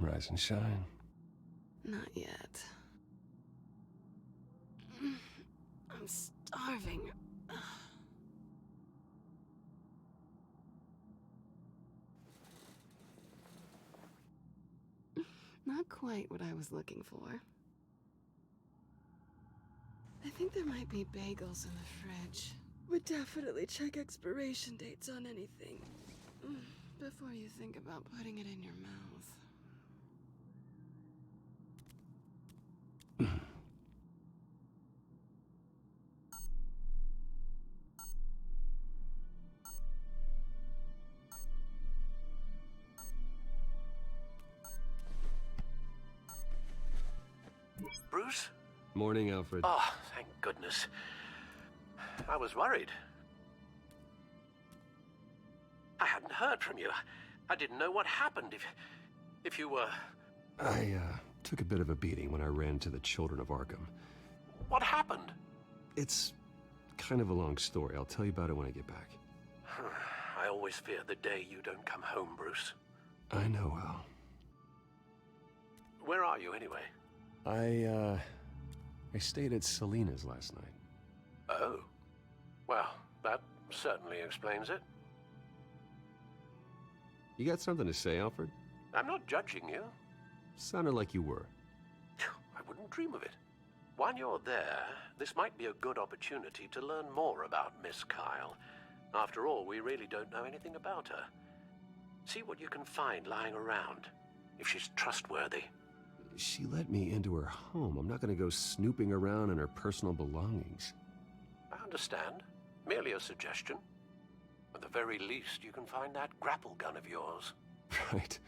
Rise and shine. Not yet. I'm starving. Not quite what I was looking for. I think there might be bagels in the fridge. But definitely check expiration dates on anything before you think about putting it in your mouth. Bruce? Morning, Alfred. Oh, thank goodness. I was worried. I hadn't heard from you. I didn't know what happened if you were... I, took a bit of a beating when I ran into the children of Arkham. What happened? It's kind of a long story. I'll tell you about it when I get back. I always fear the day you don't come home, Bruce. I know, Al. Where are you, anyway? I stayed at Selena's last night. Oh. Well, that certainly explains it. You got something to say, Alfred? I'm not judging you. Sounded like you were. I wouldn't dream of it. While you're there, this might be a good opportunity to learn more about Miss Kyle. After all, we really don't know anything about her. See what you can find lying around, if she's trustworthy. She let me into her home. I'm not going to go snooping around in her personal belongings. I understand. Merely a suggestion. At the very least, you can find that grapple gun of yours. Right.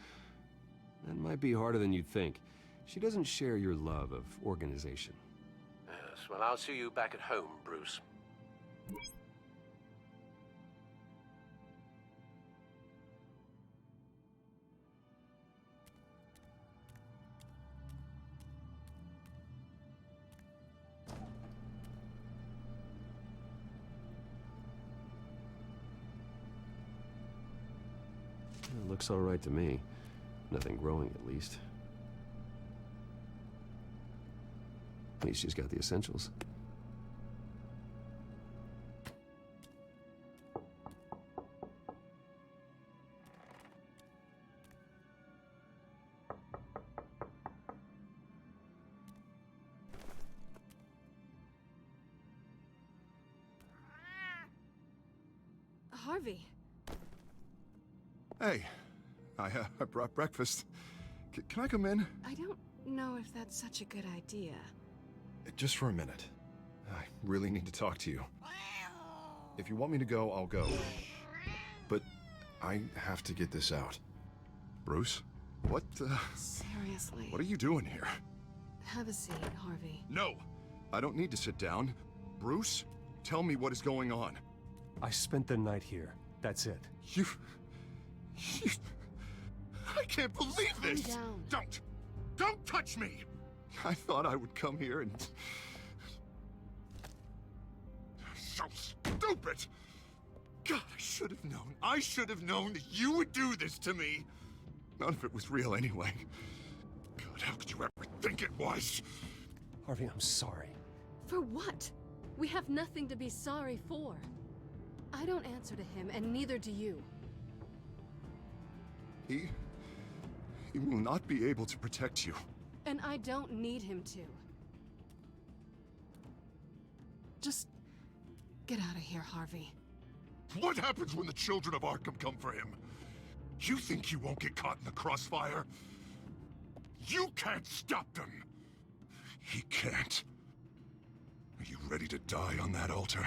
That might be harder than you'd think. She doesn't share your love of organization. Yes, well, I'll see you back at home, Bruce. It looks all right to me. Nothing growing, at least. At least she's got the essentials. Harvey. Hey, I brought breakfast. Can I come in? I don't know if that's such a good idea. Just for a minute. I really need to talk to you. If you want me to go, I'll go. But I have to get this out. Bruce? What, Seriously. What are you doing here? Have a seat, Harvey. No! I don't need to sit down. Bruce, tell me what is going on. I spent the night here. That's it. You... I can't believe this! Calm down. Don't touch me! I thought I would come here and... So stupid! God, I should have known. I should have known that you would do this to me! None of it was real anyway. God, how could you ever think it was? Harvey, I'm sorry. For what? We have nothing to be sorry for. I don't answer to him, and neither do you. He will not be able to protect you. And I don't need him to. Just get out of here, Harvey. What happens when the children of Arkham come for him? You think you won't get caught in the crossfire? You can't stop them. He can't. Are you ready to die on that altar?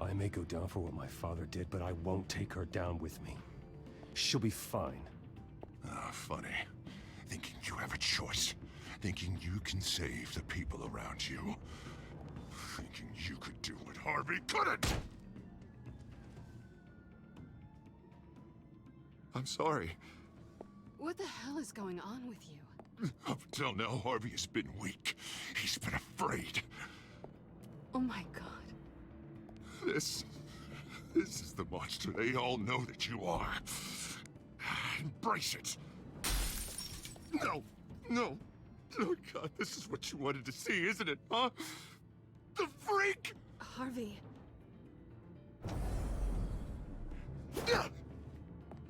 I may go down for what my father did, but I won't take her down with me. She'll be fine. Ah, funny. Thinking you have a choice. Thinking you can save the people around you. Thinking you could do what Harvey couldn't! I'm sorry. What the hell is going on with you? Up until now, Harvey has been weak. He's been afraid. Oh my god. This is the monster they all know that you are. Embrace it. No. Oh God, this is what you wanted to see, isn't it, huh? The freak! Harvey.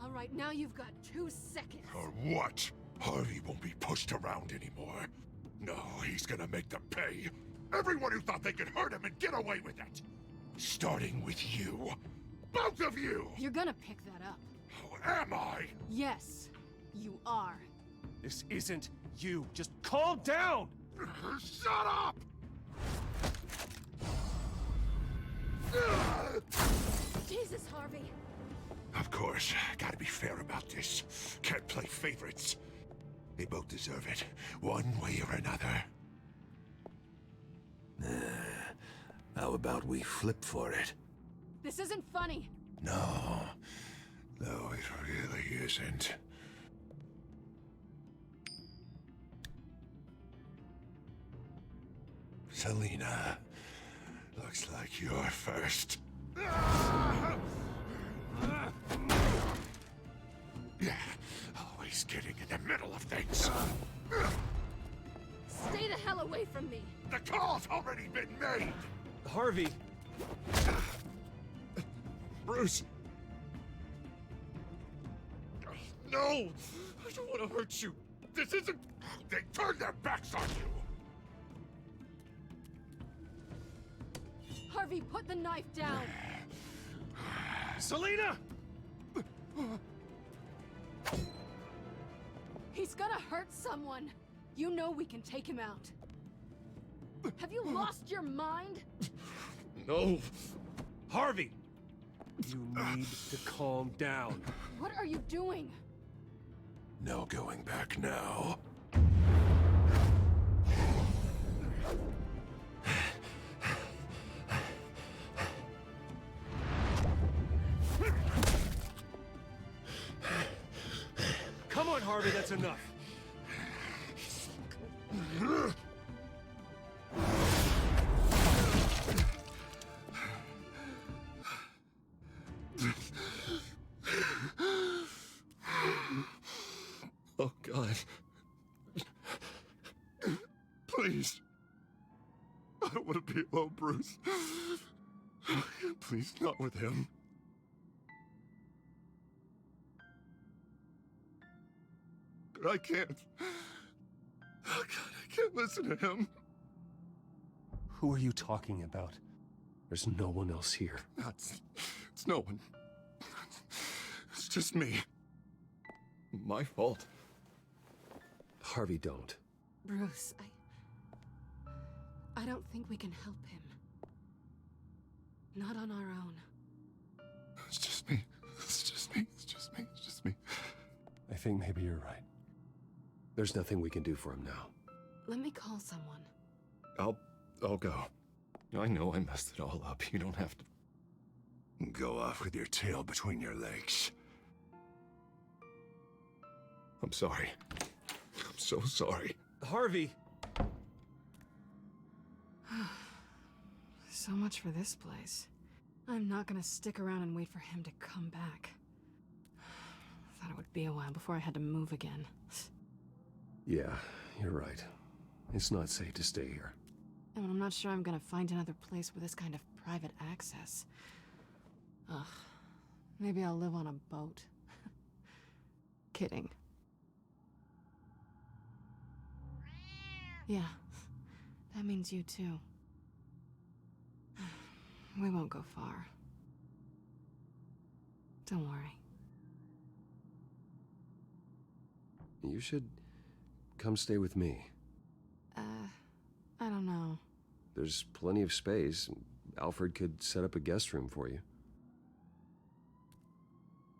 All right, now you've got 2 seconds. Or what? Harvey won't be pushed around anymore. No, he's gonna make them pay. Everyone who thought they could hurt him and get away with it. Starting with you. Both of you! You're gonna pick that up. Oh, am I? Yes, you are. This isn't you. Just calm down! Shut up! Jesus, Harvey. Of course, gotta be fair about this. Can't play favorites. They both deserve it, one way or another. How about we flip for it? This isn't funny. No, it really isn't. Selina, looks like you're first. Yeah, always getting in the middle of things. Stay the hell away from me. The call's already been made! Harvey! Bruce! No! I don't want to hurt you. This isn't... They turned their backs on you! Harvey, put the knife down. Selina! He's gonna hurt someone. You know we can take him out. Have you lost your mind? No. Harvey! You need to calm down. What are you doing? No going back now. Come on, Harvey, that's enough. Oh, God. Please. Bruce. Please, not with him. But I can't. Oh, God, I can't listen to him. Who are you talking about? There's no one else here. It's no one. It's just me. My fault. Harvey, don't. Bruce, I don't think we can help him. Not on our own. It's just me. It's just me. It's just me. It's just me. I think maybe you're right. There's nothing we can do for him now. Let me call someone. I'll go. I know I messed it all up. You don't have to. Go off with your tail between your legs. I'm sorry. I'm so sorry. Harvey! So much for this place. I'm not gonna stick around and wait for him to come back. Thought it would be a while before I had to move again. Yeah, you're right. It's not safe to stay here. And I'm not sure I'm gonna find another place with this kind of private access. Ugh. Maybe I'll live on a boat. Kidding. Yeah, that means you too. We won't go far. Don't worry. You should come stay with me. I don't know. There's plenty of space. Alfred could set up a guest room for you.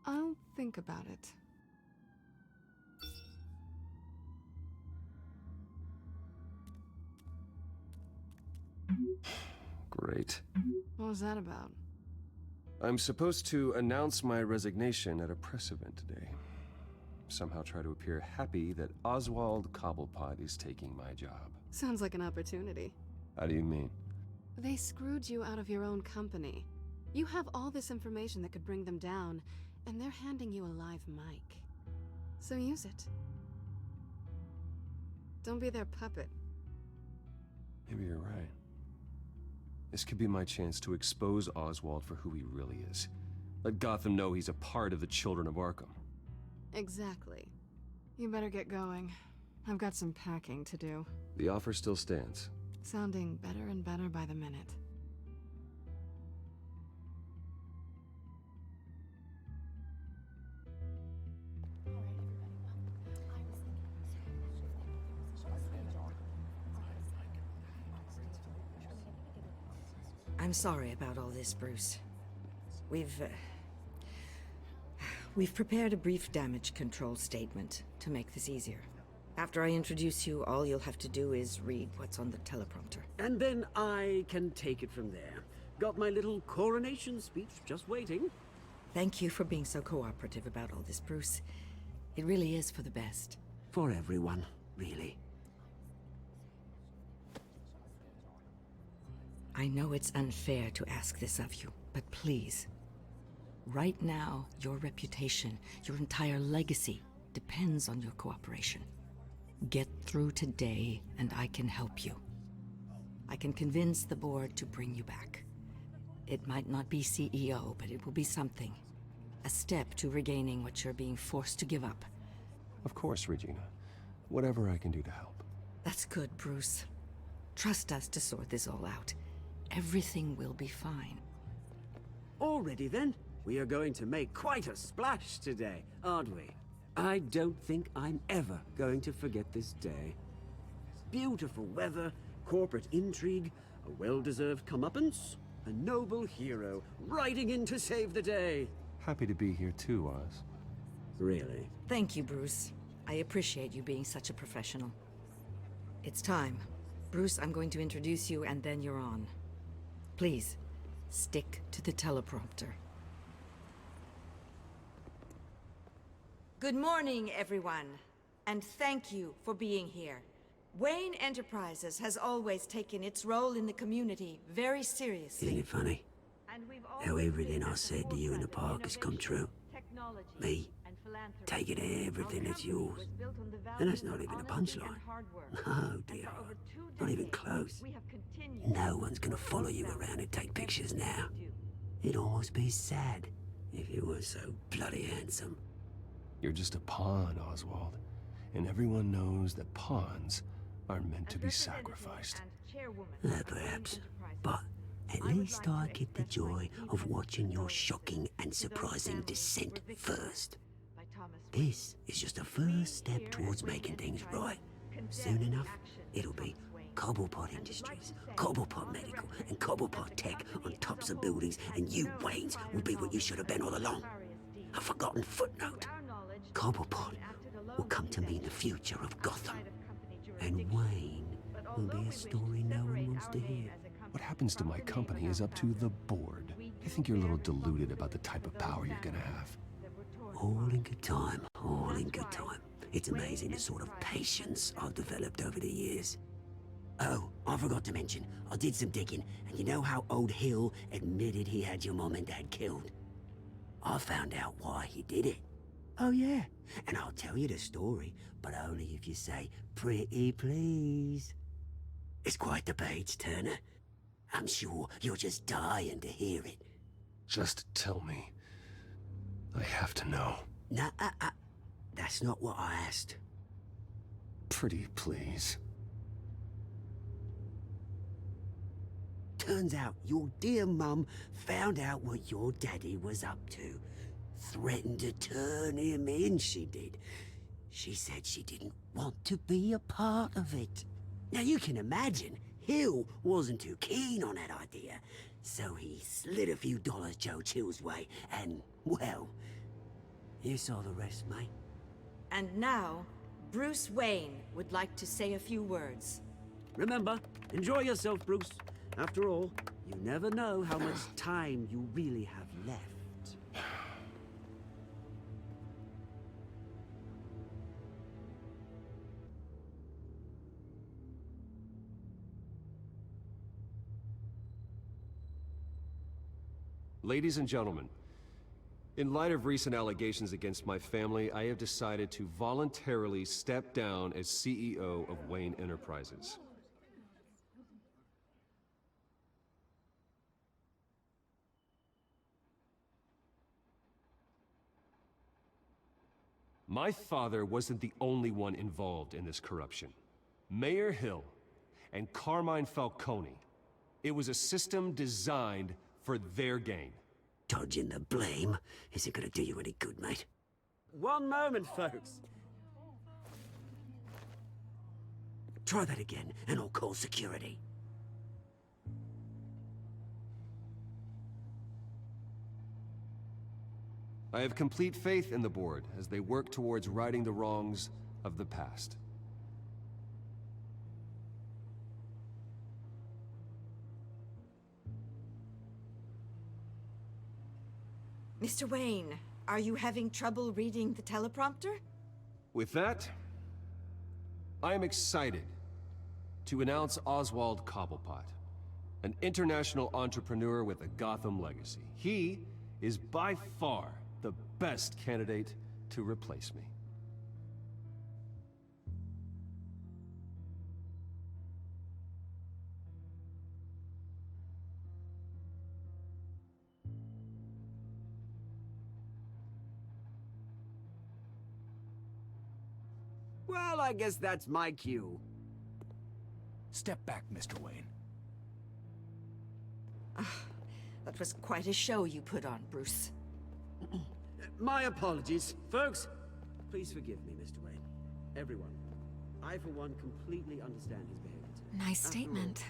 I'll think about it. Great. What was that about? I'm supposed to announce my resignation at a press event today. Somehow try to appear happy that Oswald Cobblepot is taking my job. Sounds like an opportunity. How do you mean? They screwed you out of your own company. You have all this information that could bring them down, and they're handing you a live mic. So use it. Don't be their puppet. Maybe you're right. This could be my chance to expose Oswald for who he really is. Let Gotham know he's a part of the Children of Arkham. Exactly. You better get going. I've got some packing to do. The offer still stands. Sounding better and better by the minute. I'm sorry about all this, Bruce. We've prepared a brief damage control statement to make this easier. After I introduce you, all you'll have to do is read what's on the teleprompter. And then I can take it from there. Got my little coronation speech just waiting. Thank you for being so cooperative about all this, Bruce. It really is for the best. For everyone, really. I know it's unfair to ask this of you, but please. Right now, your reputation, your entire legacy, depends on your cooperation. Get through today, and I can help you. I can convince the board to bring you back. It might not be CEO, but it will be something. A step to regaining what you're being forced to give up. Of course, Regina. Whatever I can do to help. That's good, Bruce. Trust us to sort this all out. Everything will be fine. Already then, we are going to make quite a splash today, aren't we? I don't think I'm ever going to forget this day. Beautiful weather, corporate intrigue, a well-deserved comeuppance, a noble hero riding in to save the day. Happy to be here too, Oz. Really? Thank you, Bruce. I appreciate you being such a professional. It's time. Bruce, I'm going to introduce you and then you're on. Please, stick to the teleprompter. Good morning, everyone, and thank you for being here. Wayne Enterprises has always taken its role in the community very seriously. Isn't it funny? How everything I said to you in the park has come true. Me, taking everything that's yours. And that's not even a punchline. No, dear. Not even close. No one's gonna follow you around and take pictures now. It'd almost be sad if you were so bloody handsome. You're just a pawn, Oswald. And everyone knows that pawns are meant to be sacrificed. Perhaps. But at least I get the joy of watching your shocking and surprising descent first. This is just a first step towards making things right. Soon enough, it'll be Cobblepot Industries, Cobblepot Medical, and Cobblepot Tech on tops of buildings, and you, Waynes, will be what you should have been all along. A forgotten footnote. Cobblepot will come to mean the future of Gotham. And Wayne will be a story no one wants to hear. What happens to my company is up to the board. I think you're a little deluded about the type of power you're gonna have. All in good time, all in good time. It's amazing the sort of patience I've developed over the years. Oh, I forgot to mention, I did some digging, and you know how old Hill admitted he had your mom and dad killed? I found out why he did it. Oh yeah, and I'll tell you the story, but only if you say, "Pretty please." It's quite the page, Turner. I'm sure you're just dying to hear it. Just tell me. I have to know. Nah, that's not what I asked. Pretty please. Turns out your dear mum found out what your daddy was up to. Threatened to turn him in, she did. She said she didn't want to be a part of it. Now you can imagine, Hill wasn't too keen on that idea, so he slid a few dollars Joe Chill's way, and, well, you saw the rest, mate. And now, Bruce Wayne would like to say a few words. Remember, enjoy yourself, Bruce. After all, you never know how much time you really have left. Ladies and gentlemen, in light of recent allegations against my family, I have decided to voluntarily step down as CEO of Wayne Enterprises. My father wasn't the only one involved in this corruption. Mayor Hill and Carmine Falcone. It was a system designed for their gain. Dodging the blame isn't gonna do you any good, mate. One moment, folks. Try that again, and I'll call security. I have complete faith in the board as they work towards righting the wrongs of the past. Mr. Wayne, are you having trouble reading the teleprompter? With that, I am excited to announce Oswald Cobblepot, an international entrepreneur with a Gotham legacy. He is by far the best candidate to replace me. Well, I guess that's my cue. Step back, Mr. Wayne. That was quite a show you put on, Bruce. My apologies. Folks, please forgive me, Mr. Wayne. Everyone. I, for one, completely understand his behavior today. Nice statement.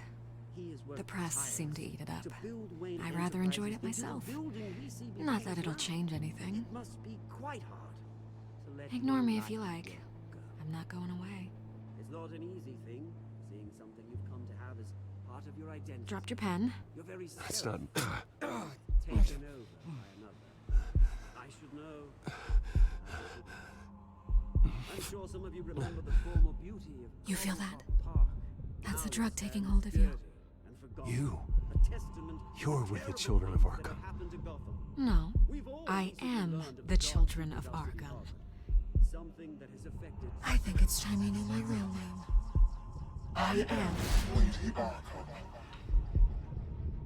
The press seemed to eat it up. I rather enjoyed it myself. Not that it'll change anything. It must be quite hard to let Ignore me if you like. I'm not going away. It's not an easy thing, seeing something you've come to have as part of your identity. Dropped your pen. You're very That's not... taken over by another. I should know. I'm sure some of you remember the former beauty of... You feel that? Park. That's the drug taking hold of you. You A testament You're with the children of Arkham. No, I am the children of Arkham. Something that has affected. I think it's time you knew my real name. I am Lady Arkham.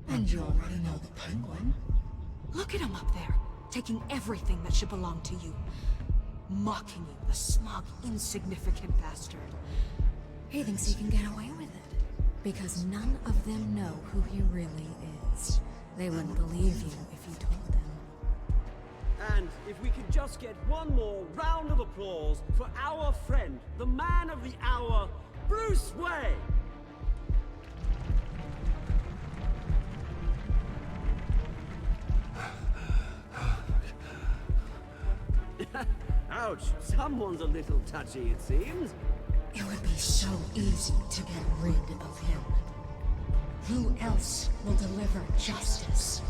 And you already know the Penguin. Look at him up there, taking everything that should belong to you. Mocking you, the smug, insignificant bastard. He thinks he can get away with it. Because none of them know who he really is. They wouldn't believe you if you told them. And if we could just get one more round of applause for our friend, the man of the hour, Bruce Wayne! Ouch, someone's a little touchy, it seems. It would be so easy to get rid of him. Who else will deliver justice?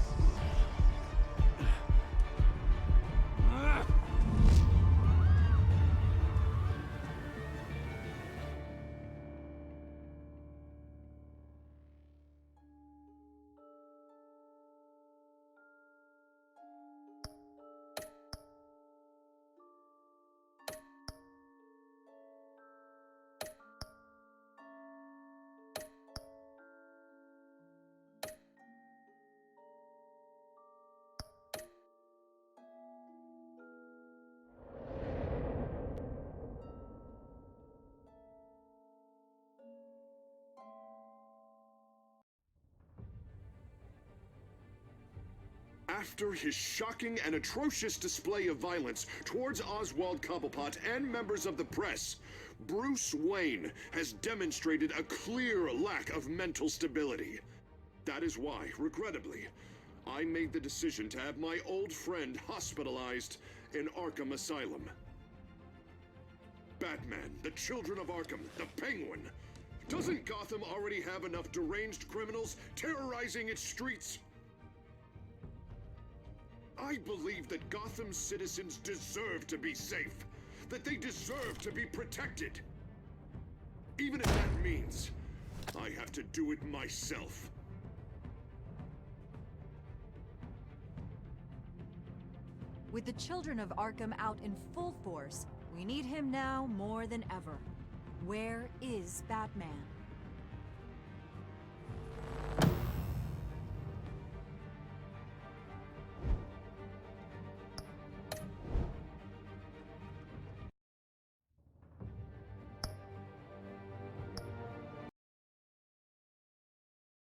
After his shocking and atrocious display of violence towards Oswald Cobblepot and members of the press, Bruce Wayne has demonstrated a clear lack of mental stability. That is why, regrettably, I made the decision to have my old friend hospitalized in Arkham Asylum. Batman, the Children of Arkham, the Penguin. Doesn't Gotham already have enough deranged criminals terrorizing its streets? I believe that Gotham's citizens deserve to be safe, that they deserve to be protected. Even if that means I have to do it myself. With the Children of Arkham out in full force, we need him now more than ever. Where is Batman?